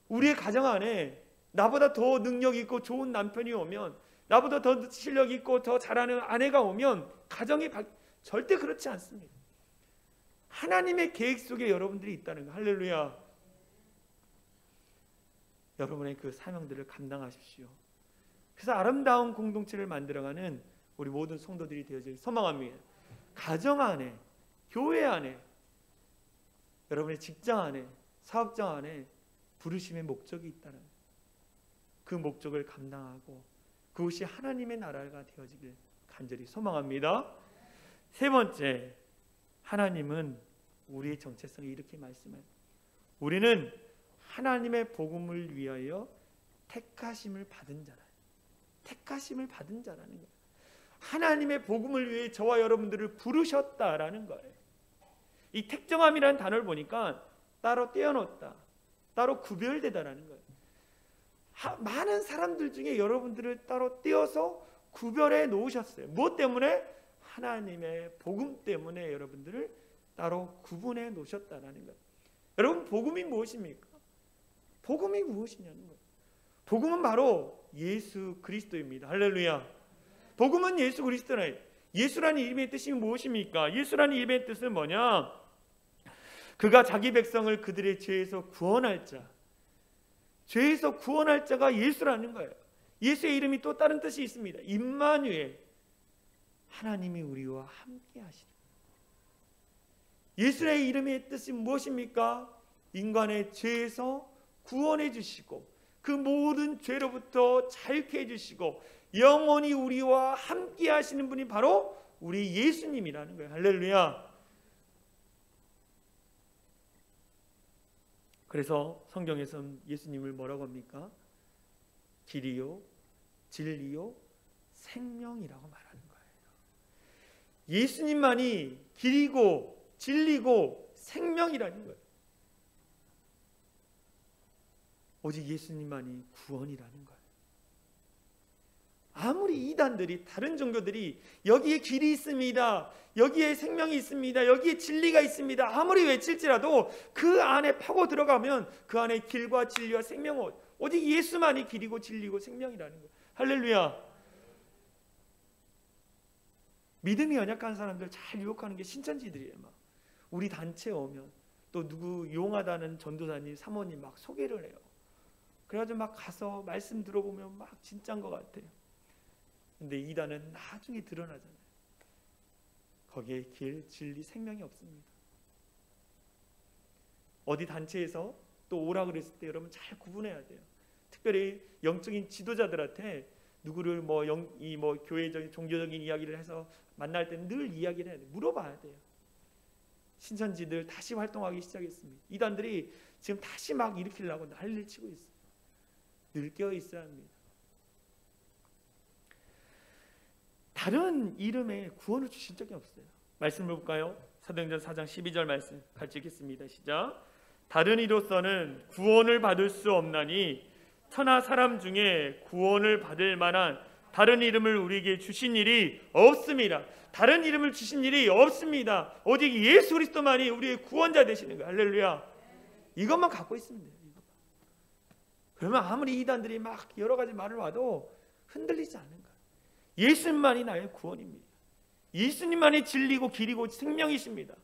우리의 가정 안에 나보다 더 능력 있고 좋은 남편이 오면, 나보다 더 실력 있고 더 잘하는 아내가 오면 가정이 절대 그렇지 않습니다. 하나님의 계획 속에 여러분들이 있다는 거. 할렐루야. 여러분의 그 사명들을 감당하십시오. 그래서 아름다운 공동체를 만들어가는 우리 모든 성도들이 되어질 소망합니다. 가정 안에, 교회 안에, 여러분의 직장 안에, 사업장 안에 부르심의 목적이 있다는 그 목적을 감당하고 그것이 하나님의 나라가 되어지길 간절히 소망합니다. 세 번째, 하나님은 우리의 정체성을 이렇게 말씀해요. 우리는 하나님의 복음을 위하여 택하심을 받은 자라. 택하심을 받은 자라는 거예요. 하나님의 복음을 위해 저와 여러분들을 부르셨다라는 거예요. 이 택정함이라는 단어를 보니까 따로 떼어놓다, 따로 구별되다라는 거예요. 많은 사람들 중에 여러분들을 따로 떼어서 구별해 놓으셨어요. 무엇 때문에? 하나님의 복음 때문에 여러분들을 따로 구분해 놓으셨다라는 거예요. 여러분, 복음이 무엇입니까? 복음이 무엇이냐는 거예요. 복음은 바로 예수 그리스도입니다. 할렐루야. 복음은 예수 그리스도예요. 예수라는 이름의 뜻이 무엇입니까? 예수라는 이름의 뜻은 뭐냐? 그가 자기 백성을 그들의 죄에서 구원할 자. 죄에서 구원할 자가 예수라는 거예요. 예수의 이름이 또 다른 뜻이 있습니다. 임마누엘, 하나님이 우리와 함께 하시리. 예수의 이름의 뜻이 무엇입니까? 인간의 죄에서 구원해 주시고 그 모든 죄로부터 자유케 해주시고 영원히 우리와 함께 하시는 분이 바로 우리 예수님이라는 거예요. 할렐루야. 그래서 성경에서는 예수님을 뭐라고 합니까? 길이요, 진리요, 생명이라고 말하는 거예요. 예수님만이 길이고 진리고 생명이라는 거예요. 오직 예수님만이 구원이라는 거예요. 아무리 이단들이, 다른 종교들이 여기에 길이 있습니다, 여기에 생명이 있습니다, 여기에 진리가 있습니다 아무리 외칠지라도 그 안에 파고 들어가면 그 안에 길과 진리와 생명은 오직 예수만이 길이고 진리고 생명이라는 거예요. 할렐루야. 믿음이 연약한 사람들 잘 유혹하는 게 신천지들이에요. 막 우리 단체에 오면 또 누구 용하다는 전도사님, 사모님 막 소개를 해요. 그래가지고 막 가서 말씀 들어보면 막 진짜인 것 같아요. 근데 이단은 나중에 드러나잖아요. 거기에 길, 진리, 생명이 없습니다. 어디 단체에서 또 오라 그랬을 때 여러분 잘 구분해야 돼요. 특별히 영적인 지도자들한테 누구를 교회적인 종교적인 이야기를 해서 만날 때는 늘 이야기를 해야 돼요. 물어봐야 돼요. 신천지들 다시 활동하기 시작했습니다. 이단들이 지금 다시 막 일으키려고 난리를 치고 있어요. 늘 깨어 있어야 합니다. 다른 이름에 구원을 주신 적이 없어요. 말씀을 볼까요? 사도행전 4장 12절 말씀 같이 읽겠습니다. 시작. 다른 이로서는 구원을 받을 수 없나니 천하 사람 중에 구원을 받을 만한 다른 이름을 우리에게 주신 일이 없습니다. 다른 이름을 주신 일이 없습니다. 오직 예수 그리스도만이 우리의 구원자 되시는 거예요. 할렐루야. 이것만 갖고 있으면 돼요. 그러면 아무리 이단들이 막 여러 가지 말을 와도 흔들리지 않는 거예요. 예수님만이 나의 구원입니다. 예수님만이 진리고 길이고 생명이십니다.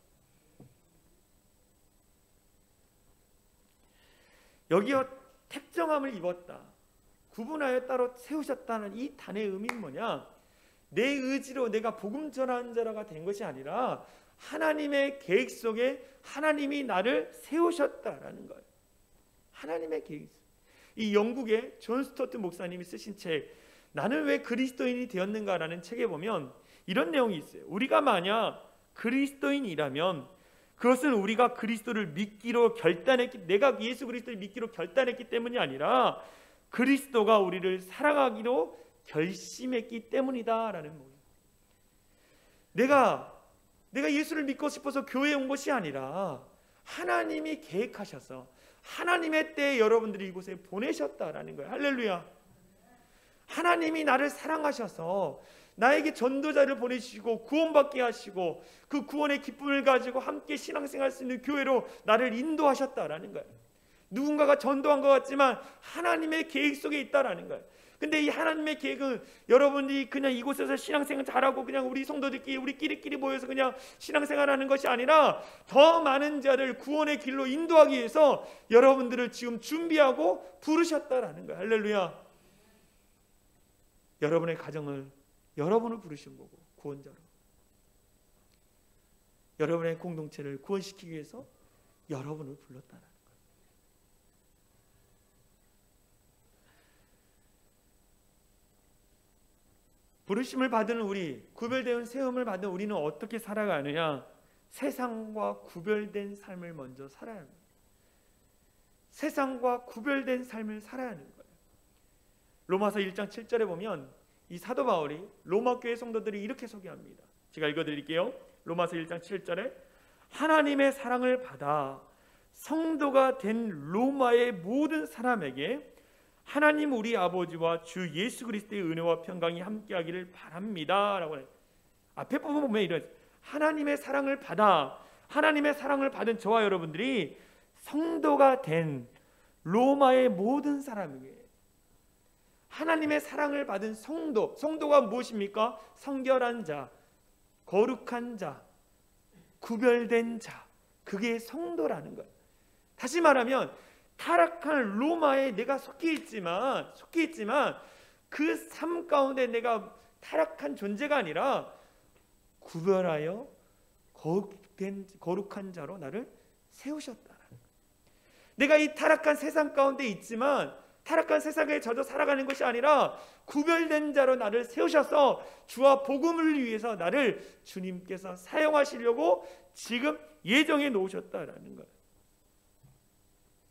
여기요, 택정함을 입었다, 구분하여 따로 세우셨다는 이 단의 의미는 뭐냐? 내 의지로 내가 복음 전하는 자가 된 것이 아니라 하나님의 계획 속에 하나님이 나를 세우셨다라는 거예요. 하나님의 계획 속. 이 영국의 존 스토트 목사님이 쓰신 책 나는 왜 그리스도인이 되었는가라는 책에 보면 이런 내용이 있어요. 우리가 만약 그리스도인이라면 그것은 우리가 그리스도를 믿기로 결단했기, 내가 예수 그리스도를 믿기로 결단했기 때문이 아니라 그리스도가 우리를 사랑하기로 결심했기 때문이다라는 거예요. 내가 예수를 믿고 싶어서 교회에 온 것이 아니라 하나님이 계획하셔서 하나님의 때에 여러분들이 이곳에 보내셨다라는 거예요. 할렐루야. 하나님이 나를 사랑하셔서 나에게 전도자를 보내시고 구원받게 하시고 그 구원의 기쁨을 가지고 함께 신앙생활할 수 있는 교회로 나를 인도하셨다라는 거예요. 누군가가 전도한 것 같지만 하나님의 계획 속에 있다라는 거예요. 근데 이 하나님의 계획은 여러분이 그냥 이곳에서 신앙생활 잘하고 그냥 우리 성도들끼리 우리끼리 모여서 그냥 신앙생활하는 것이 아니라 더 많은 자를 구원의 길로 인도하기 위해서 여러분들을 지금 준비하고 부르셨다라는 거예요. 할렐루야. 여러분의 가정을 여러분을 부르신 거고 구원자로, 여러분의 공동체를 구원시키기 위해서 여러분을 불렀다는 거예요. 부르심을 받은 우리, 구별된 세움을 받은 우리는 어떻게 살아가느냐? 세상과 구별된 삶을 먼저 살아야 합니다. 세상과 구별된 삶을 살아야 하는 거예요. 로마서 1장 7절에 보면 이 사도 바울이 로마 교회 성도들이 이렇게 소개합니다. 제가 읽어드릴게요. 로마서 1장 7절에 하나님의 사랑을 받아 성도가 된 로마의 모든 사람에게 하나님 우리 아버지와 주 예수 그리스도의 은혜와 평강이 함께하기를 바랍니다 라고 해요. 앞에 부분 보면 이런 하나님의 사랑을 받아, 하나님의 사랑을 받은 저와 여러분들이 성도가 된 로마의 모든 사람에게 하나님의 사랑을 받은 성도, 성도가 무엇입니까? 성결한 자, 거룩한 자, 구별된 자, 그게 성도라는 거예요. 다시 말하면 타락한 로마에 내가 속해 있지만 그 삶 가운데 내가 타락한 존재가 아니라 구별하여 거룩한 자로 나를 세우셨다는 거예요. 내가 이 타락한 세상 가운데 있지만 타락한 세상에 젖어 살아가는 것이 아니라 구별된 자로 나를 세우셔서 주와 복음을 위해서 나를 주님께서 사용하시려고 지금 예정해 놓으셨다라는 거예요.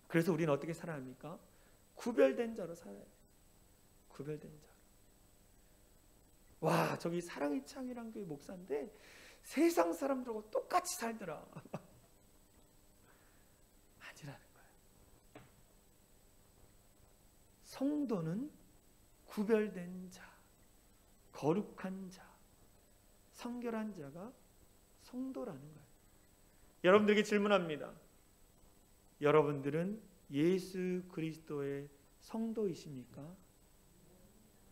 그래서 우리는 어떻게 살아야 합니까? 구별된 자로 살아야 돼요. 구별된 자로. 와, 저기 사랑의 창이란 교회 목사인데 세상 사람들하고 똑같이 살더라. 아니라는 거예요. 성도는 구별된 자, 거룩한 자, 성결한 자가 성도라는 거예요. 여러분들에게 질문합니다. 여러분들은 예수 그리스도의 성도이십니까?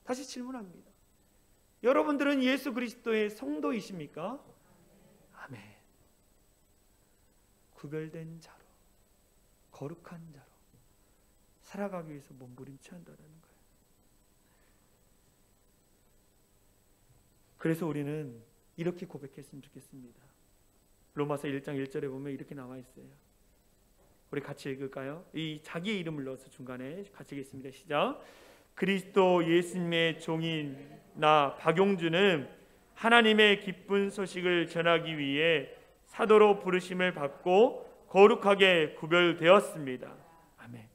다시 질문합니다. 여러분들은 예수 그리스도의 성도이십니까? 아멘. 구별된 자로, 거룩한 자로 살아가기 위해서 몸부림쳐야 한다는 거예요. 그래서 우리는 이렇게 고백했으면 좋겠습니다. 로마서 1장 1절에 보면 이렇게 나와 있어요. 우리 같이 읽을까요? 이 자기의 이름을 넣어서 중간에 같이 읽겠습니다. 시작. 그리스도 예수님의 종인 나 박용주는 하나님의 기쁜 소식을 전하기 위해 사도로 부르심을 받고 거룩하게 구별되었습니다. 아멘.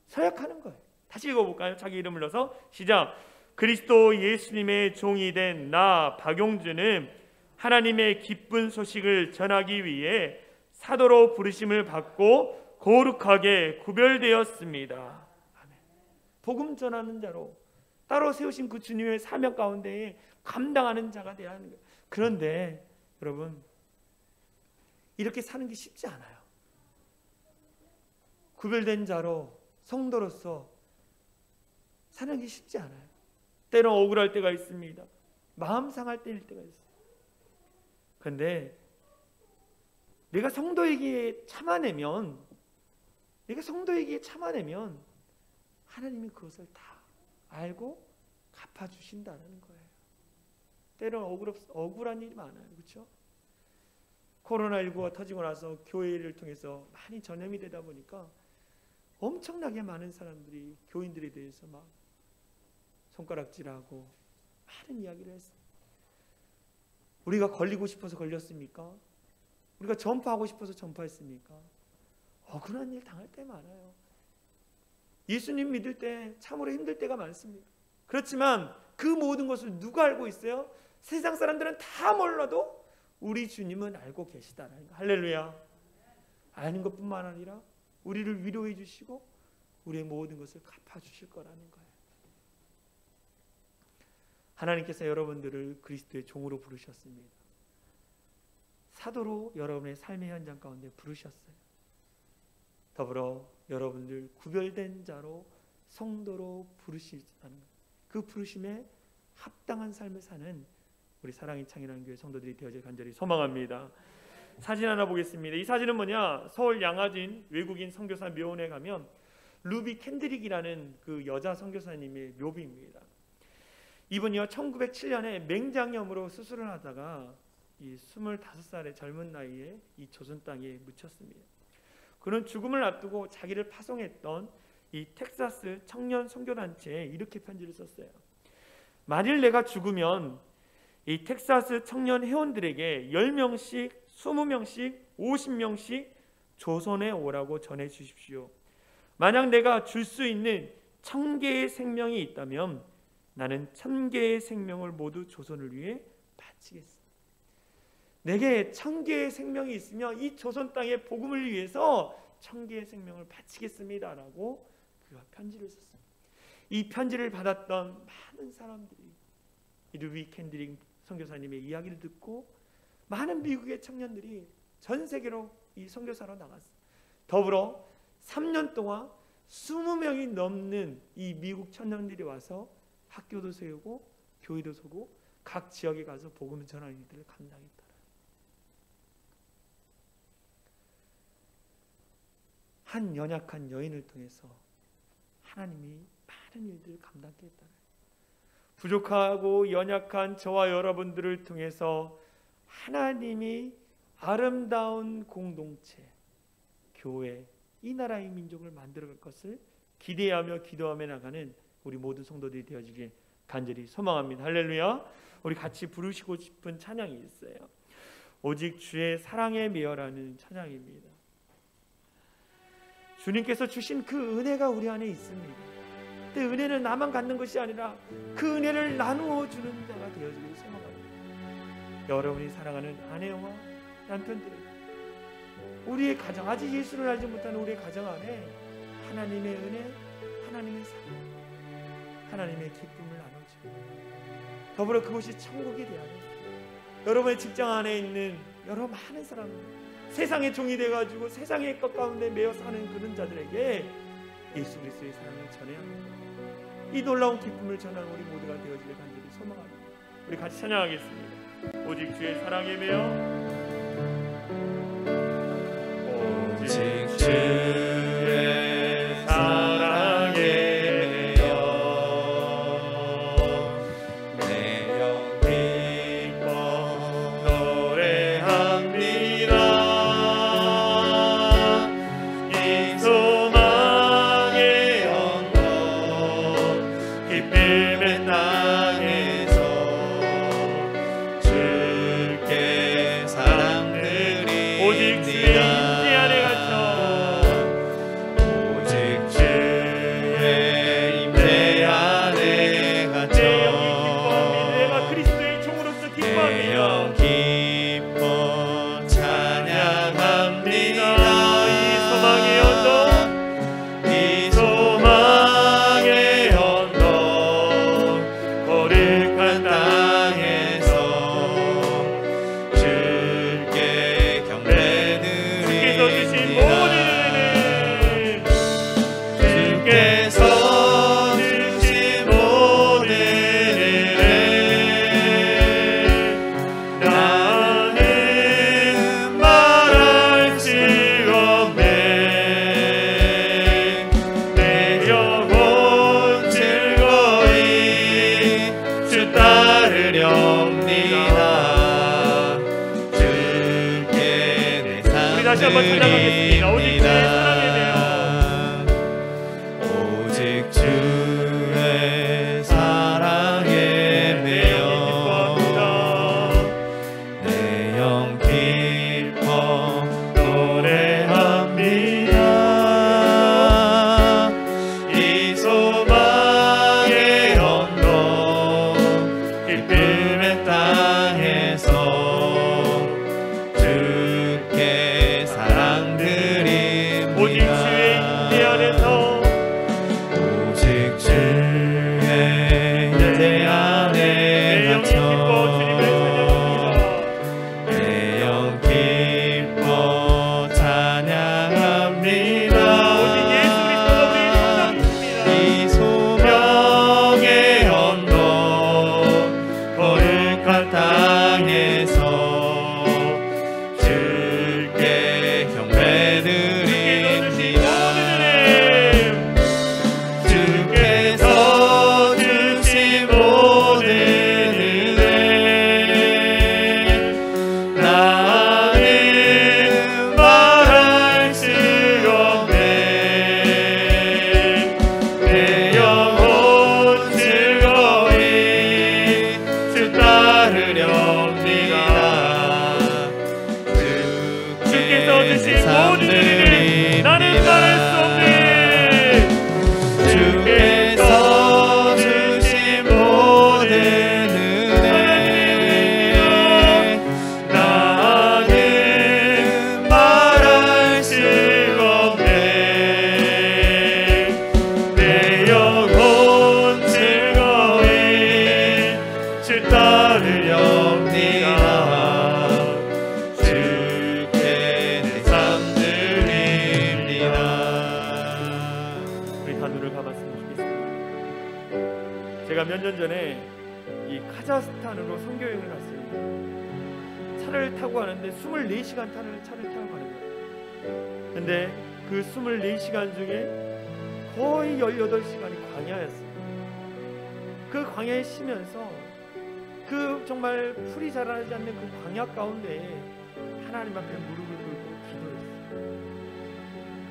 서약하는 거예요. 다시 읽어볼까요? 자기 이름을 넣어서 시작. 그리스도 예수님의 종이 된 나 박용주는 하나님의 기쁜 소식을 전하기 위해 사도로 부르심을 받고 거룩하게 구별되었습니다. 아멘. 복음 전하는 자로 따로 세우신 그 주님의 사명 가운데 감당하는 자가 되어야 하는 거예요. 그런데 여러분 이렇게 사는 게 쉽지 않아요. 구별된 자로 성도로서 사는 게 쉽지 않아요. 때로 억울할 때가 있습니다. 마음 상할 때일 때가 있어요. 그런데 내가 성도이기에 참아내면 하나님이 그것을 다 알고 갚아주신다는 거예요. 때로는 억울한 일이 많아요. 그렇죠? 코로나19가 터지고 나서 교회를 통해서 많이 전염이 되다 보니까 엄청나게 많은 사람들이 교인들에 대해서 막 손가락질하고 많은 이야기를 했어요. 우리가 걸리고 싶어서 걸렸습니까? 우리가 전파하고 싶어서 전파했습니까? 억울한 일 당할 때 많아요. 예수님 믿을 때 참으로 힘들 때가 많습니다. 그렇지만 그 모든 것을 누가 알고 있어요? 세상 사람들은 다 몰라도 우리 주님은 알고 계시다라는 거. 할렐루야. 아는 것뿐만 아니라 우리를 위로해 주시고 우리의 모든 것을 갚아주실 거라는 거예요. 하나님께서 여러분들을 그리스도의 종으로 부르셨습니다. 사도로 여러분의 삶의 현장 가운데 부르셨어요. 더불어 여러분들 구별된 자로 성도로 부르시는 그 부르심에 합당한 삶을 사는 우리 사랑의 창이라는 교회 성도들이 되어질 간절히 소망합니다. 사진 하나 보겠습니다. 이 사진은 뭐냐? 서울 양화진 외국인 선교사 묘원에 가면 루비 캔드릭이라는 그 여자 선교사님의 묘비입니다. 이분이요 1907년에 맹장염으로 수술을 하다가 이 25살의 젊은 나이에 이 조선 땅에 묻혔습니다. 그는 죽음을 앞두고 자기를 파송했던 이 텍사스 청년 선교단체에 이렇게 편지를 썼어요. 만일 내가 죽으면 이 텍사스 청년 회원들에게 10명씩, 20명씩, 50명씩 조선에 오라고 전해 주십시오. 만약 내가 줄 수 있는 1000개의 생명이 있다면 나는 1000개의 생명을 모두 조선을 위해 바치겠습니다. 내게 1000개의 생명이 있으며 이 조선 땅의 복음을 위해서 1000개의 생명을 바치겠습니다 라고 그가 편지를 썼습니다. 이 편지를 받았던 많은 사람들이 루비 캔드릭 선교사님의 이야기를 듣고 많은 미국의 청년들이 전 세계로 이 선교사로 나갔어요. 더불어 3년 동안 20명이 넘는 이 미국 청년들이 와서 학교도 세우고 교회도 세우고 각 지역에 가서 복음을 전하는 일들을 감당했다. 한 연약한 여인을 통해서 하나님이 많은 일들을 감당케 했다. 부족하고 연약한 저와 여러분들을 통해서 하나님이 아름다운 공동체, 교회, 이 나라의 민족을 만들어갈 것을 기대하며 기도하며 나가는 우리 모든 성도들이 되어지길 간절히 소망합니다. 할렐루야. 우리 같이 부르시고 싶은 찬양이 있어요. 오직 주의 사랑에 매여라는 찬양입니다. 주님께서 주신 그 은혜가 우리 안에 있습니다. 근데 은혜는 나만 갖는 것이 아니라 그 은혜를 나누어 주는 자가 되어지길 소망합니다. 여러분이 사랑하는 아내와 남편들에게, 우리의 가정, 아직 예수를 알지 못하는 우리의 가정 안에 하나님의 은혜, 하나님의 사랑, 하나님의 기쁨을 나눠주고 더불어 그곳이 천국이 되어야 합니다. 여러분의 직장 안에 있는 여러 많은 사람들, 세상의 종이 돼가지고 세상의 것 가운데 매여 사는 그런 자들에게 예수 그리스도의 사랑을 전해야 합니다. 이 놀라운 기쁨을 전하는 우리 모두가 되어지길 간절히 소망합니다. 우리 같이 찬양하겠습니다. 오직 주의 사랑에 매여, 오직 주의 사랑에 매여 내 영 기뻐 노래합니다. 이 소망의 언덕 기쁨의 땅에서 주께 사랑드립니다. 오직 주의 다시 한번 찬양하겠습니다. 오직 주의 사랑에 매여, 오직 주의 사랑에 매여 내 영 기뻐 노래합니다. 이 소망의 언덕 기쁨의 땅에서 주께 사랑드립니다. 다 눈을 감았으면 좋겠습니다. 제가 몇 년 전에 이 카자흐스탄으로 선교여행을 갔습니다. 차를 타고 가는데 24시간 차를 타고 가는 거예요. 근데 그 24시간 중에 거의 18시간이 광야였어요. 그 광야에 쉬면서 그 정말 풀이 자라지 않는 그 광야 가운데 하나님 앞에 무릎을 꿇고 기도했어요.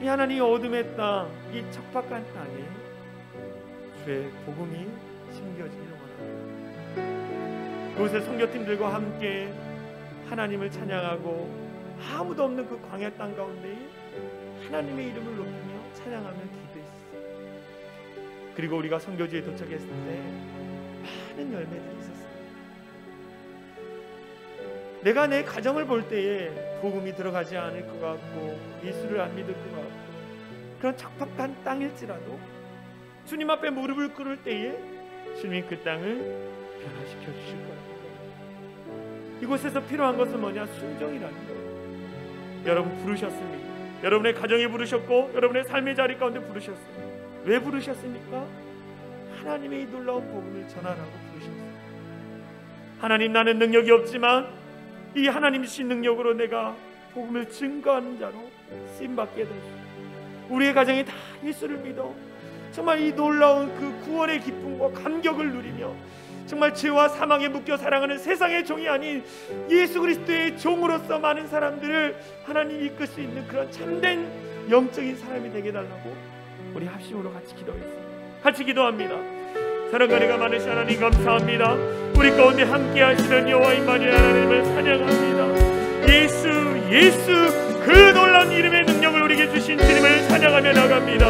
이 하나님 어둠의 땅, 이 척박한 땅에 주의 복음이 심겨지기를 원합니다. 그곳에 선교팀들과 함께 하나님을 찬양하고 아무도 없는 그 광야 땅 가운데 하나님의 이름을 높이며 찬양하며 기도했어요. 그리고 우리가 선교지에 도착했을 때 많은 열매들이 있었어요. 내가 내 가정을 볼 때에 복음이 들어가지 않을 것 같고 예수를 안 믿을 것 같고 그런 척박한 땅일지라도 주님 앞에 무릎을 꿇을 때에 주님이 그 땅을 변화시켜 주실 거예요. 이곳에서 필요한 것은 뭐냐? 순종이라는 거예요. 여러분 부르셨습니다. 여러분의 가정에 부르셨고 여러분의 삶의 자리 가운데 부르셨어요. 왜 부르셨습니까? 하나님의 이 놀라운 복음을 전하라고 부르셨어요. 하나님, 나는 능력이 없지만 이 하나님 신 능력으로 내가 복음을 증거하는 자로 쓰임받게 되시고 우리의 가정이 다 예수를 믿어 정말 이 놀라운 그 구원의 기쁨과 감격을 누리며 정말 죄와 사망에 묶여 살아가는 세상의 종이 아닌 예수 그리스도의 종으로서 많은 사람들을 하나님 이끌 수 있는 그런 참된 영적인 사람이 되게 해달라고 우리 합심으로 같이 기도하겠습니다. 같이 기도합니다. 사랑과 은혜가 많으신 하나님 감사합니다. 우리 가운데 함께 하시는 여호와 임마누엘 하나님을 찬양합니다. 예수 그 놀라운 이름의 능력을 우리에게 주신 주님을 찬양하며 나갑니다.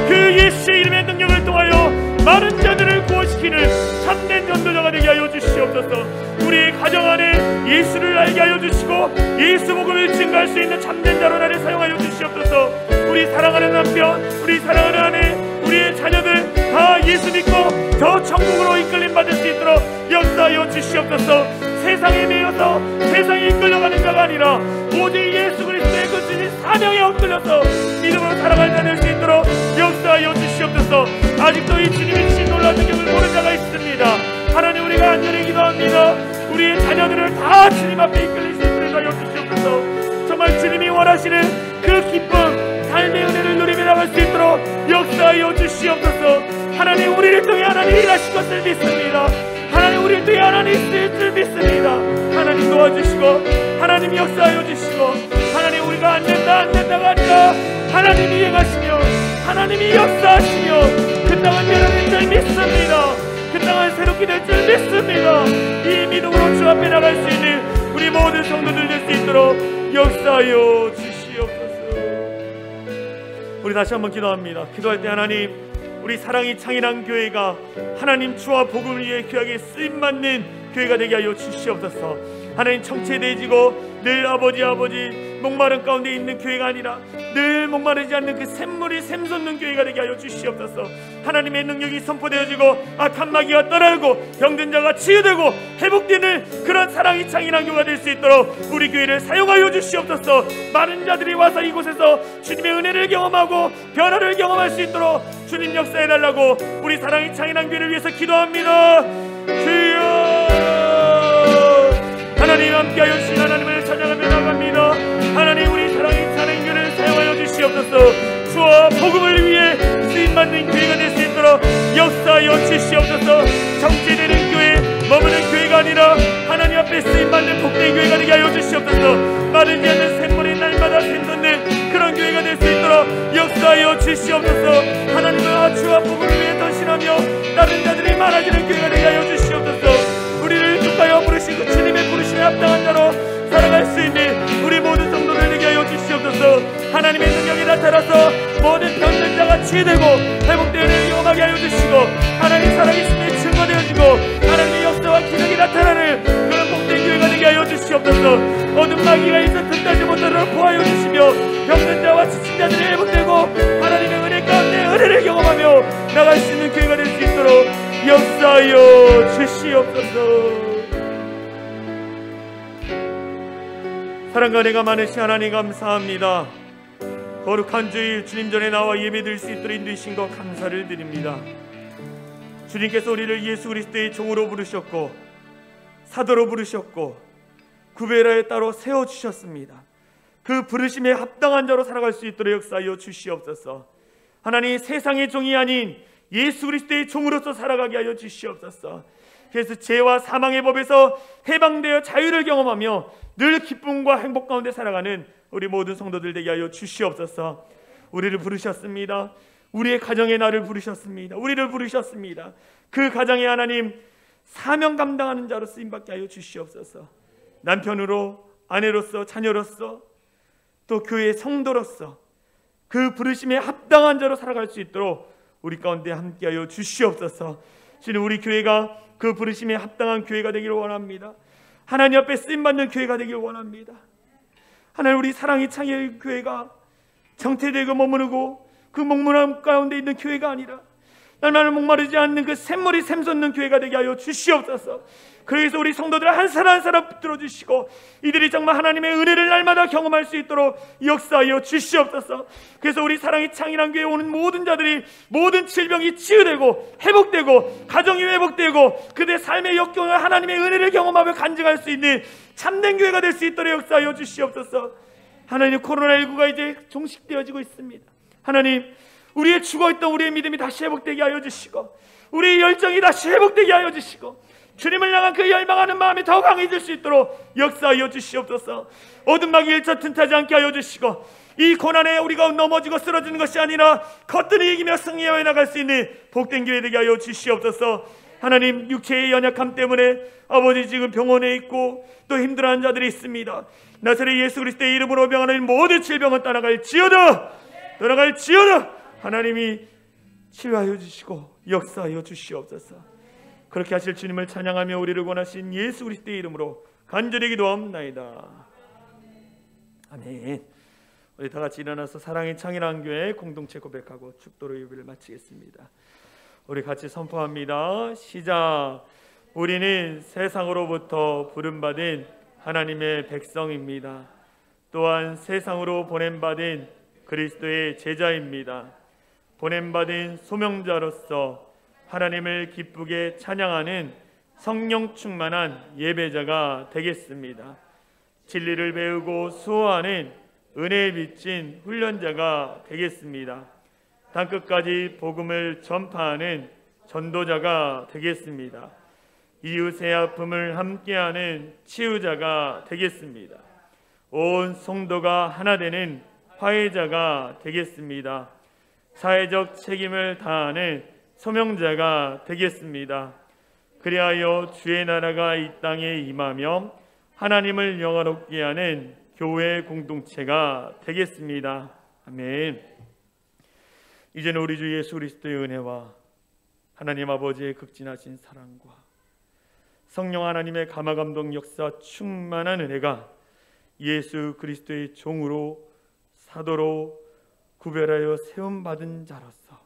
그 예수의 이름의 능력을 통하여 많은 자들을 구원시키는 참된 전도자가 되게 하여 주시옵소서. 우리의 가정 안에 예수를 알게 하여 주시고 예수 복음을 증거할 수 있는 참된 자로 나를 사용하여 주시옵소서. 우리 사랑하는 남편, 우리 사랑하는 아내, 우리의 자녀들 다 예수 믿고 저 천국으로 이끌림 받을 수 있도록 역사하여 주시옵소서. 세상에 매여서 세상에 이끌려가는 자가 아니라 오직 예수 그리스도의 그 주신 사명에 엇들려서 믿음으로 살아갈 자 될 수 있도록 역사하여 주시옵소서. 아직도 이 주님의 주신 놀라운 능력을 모르는 자가 있습니다. 하나님, 우리가 간절히 기도합니다. 우리의 자녀들을 다 주님 앞에 이끌릴 수 있도록 하여 주시옵소서. 정말 주님이 원하시는 그 기쁨, 삶의 은혜를 누리며 나갈 수 있도록 역사하여 주시옵소서. 하나님, 우리를 통해 하나님 일하실 것을 믿습니다. 하나님, 우리를 통해 하나님 있을 줄 믿습니다. 하나님 도와주시고 하나님 역사하여 주시고 하나님, 우리가 안 된다가 아니라 하나님이 행하시며 하나님이 역사하시며 그 땅은 변화될 줄 믿습니다. 그 땅은 새롭게 될 줄 믿습니다. 이 믿음으로 주 앞에 나갈 수 있는 우리 모든 성도들 될 수 있도록 역사하여 주시옵소서. 우리 다시 한번 기도합니다. 기도할 때 하나님, 우리 사랑이 창인한 교회가 하나님 주와 복음을 위해 귀하게 쓰임받는 교회가 되게 하여 주시옵소서. 하나님, 정체되어지고 늘 아버지 목마른 가운데 있는 교회가 아니라 늘 목마르지 않는 그 샘물이 샘솟는 교회가 되게 하여 주시옵소서. 하나님의 능력이 선포되어지고 악한 마귀가 떠나고 병든 자가 치유되고 회복되는 그런 사랑이 창인한 교회가 될 수 있도록 우리 교회를 사용하여 주시옵소서. 많은 자들이 와서 이곳에서 주님의 은혜를 경험하고 변화를 경험할 수 있도록 주님 역사해달라고 우리 사랑이 창인한 교회를 위해서 기도합니다. 주여, 하나님 함께하여 주신 하나님을 찬양하며 나갑니다. 하나님, 우리 사랑이 찬양한 교회를 사용하여 주시옵소서. 주와 복음을 위해 쓰임받는 교회가 될 수 있도록 역사하여 주시옵소서. 정체되는 교회, 머무는 교회가 아니라 하나님 앞에 쓰임받는 복된 교회가 되게 하여 주시옵소서. 마르지 않는 샘물이 날마다 샘솟는 그런 교회가 될 수 있도록 역사하여 주시옵소서. 하나님은 주와 복음을 위해 헌신하며 다른 자들이 많아지는 교회가 되게 하여 주시옵소서. 우리를 축하여 부르시고 주님의 부르심에 합당한 자로 살아갈 수 있는 우리 모든 성도들 되게 하여 주시옵소서. 하나님의 능력이 나타나서 모든 병든 자가 치유되고 회복되는 경험하게 하여 주시고 하나님 살아계심에 증거되어지고 하나님의 역사와 기적이 나타나는 그런 복된 교회가 되게 하여 주시옵소서. 어둠 마귀가 있어 틈타지 못하도록 보호하여 주시며 병든 자와 지친 자들이 회복되고 하나님의 은혜 가운데 은혜를 경험하며 나갈 수 있는 교회가 될 수 있도록 역사하여 주시옵소서. 사랑과 은혜가 많으신 하나님 감사합니다. 거룩한 주일 주님 전에 나와 예배드릴 수 있도록 인도하신 것 감사를 드립니다. 주님께서 우리를 예수 그리스도의 종으로 부르셨고 사도로 부르셨고 구별하여 따로 세워주셨습니다. 그 부르심에 합당한 자로 살아갈 수 있도록 역사하여 주시옵소서. 하나님, 세상의 종이 아닌 예수 그리스도의 종으로서 살아가게 하여 주시옵소서. 그래서 죄와 사망의 법에서 해방되어 자유를 경험하며 늘 기쁨과 행복 가운데 살아가는 우리 모든 성도들 되게 하여 주시옵소서. 우리를 부르셨습니다. 우리의 가정의 나를 부르셨습니다. 우리를 부르셨습니다. 그 가정에 하나님 사명 감당하는 자로 쓰임받게 하여 주시옵소서. 남편으로, 아내로서, 자녀로서, 또 교회의 성도로서 그 부르심에 합당한 자로 살아갈 수 있도록 우리 가운데 함께하여 주시옵소서. 주님, 우리 교회가 그 부르심에 합당한 교회가 되기를 원합니다. 하나님 앞에 쓰임받는 교회가 되기를 원합니다. 하나님, 우리 사랑의 창의 교회가 정체되고 머무르고 그 목문함 가운데 있는 교회가 아니라 날마다 목마르지 않는 그 샘물이 샘솟는 교회가 되게 하여 주시옵소서. 그래서 우리 성도들 한 사람 한 사람 붙들어 주시고 이들이 정말 하나님의 은혜를 날마다 경험할 수 있도록 역사하여 주시옵소서. 그래서 우리 사랑의 창이란 교회에 오는 모든 자들이 모든 질병이 치유되고 회복되고 가정이 회복되고 그들의 삶의 역경을 하나님의 은혜를 경험하며 간증할 수 있는 참된 교회가 될 수 있도록 역사하여 주시옵소서. 하나님, 코로나19가 이제 종식되어지고 있습니다. 하나님, 우리의 죽어있던 우리의 믿음이 다시 회복되게 하여 주시고 우리의 열정이 다시 회복되게 하여 주시고 주님을 향한 그 열망하는 마음이 더 강해질 수 있도록 역사하여 주시옵소서. 어둠막이 일처 틈타지 않게 하여 주시고 이 고난에 우리가 넘어지고 쓰러지는 것이 아니라 거뜬히 이기며 승리하여 나갈 수 있는 복된 교회 되게 하여 주시옵소서. 하나님, 육체의 연약함 때문에 아버지 지금 병원에 있고 또 힘들어하는 자들이 있습니다. 나사렛 예수 그리스도의 이름으로 병하는 모든 질병은 떠나갈지어다. 하나님이 치유하여 주시고 역사하여 주시옵소서. 그렇게 하실 주님을 찬양하며 우리를 원하신 예수 그리스도의 이름으로 간절히 기도합나이다. 아멘. 우리 다 같이 일어나서 사랑의 창이라는 교회 공동체 고백하고 축도로 예배를 마치겠습니다. 우리 같이 선포합니다. 시작. 우리는 세상으로부터 부름받은 하나님의 백성입니다. 또한 세상으로 보냄받은 그리스도의 제자입니다. 보냄받은 소명자로서 하나님을 기쁘게 찬양하는 성령 충만한 예배자가 되겠습니다. 진리를 배우고 수호하는 은혜에 비친 훈련자가 되겠습니다. 땅끝까지 복음을 전파하는 전도자가 되겠습니다. 이웃의 아픔을 함께하는 치유자가 되겠습니다. 온 성도가 하나 되는 화해자가 되겠습니다. 사회적 책임을 다하는 소명자가 되겠습니다. 그리하여 주의 나라가 이 땅에 임하며 하나님을 영화롭게 하는 교회 공동체가 되겠습니다. 아멘. 이제는 우리 주 예수 그리스도의 은혜와 하나님 아버지의 극진하신 사랑과 성령 하나님의 감화감동 역사 충만한 은혜가 예수 그리스도의 종으로 사도로 구별하여 세움받은 자로서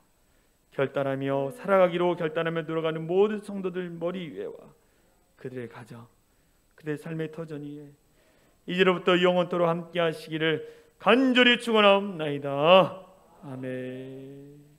결단하며 살아가기로 결단하며 들어가는 모든 성도들 머리 위에와 그들의 가정, 그들의 삶의 터전 위에 이제로부터 영원토록 함께 하시기를 간절히 축원하옵나이다. 아멘.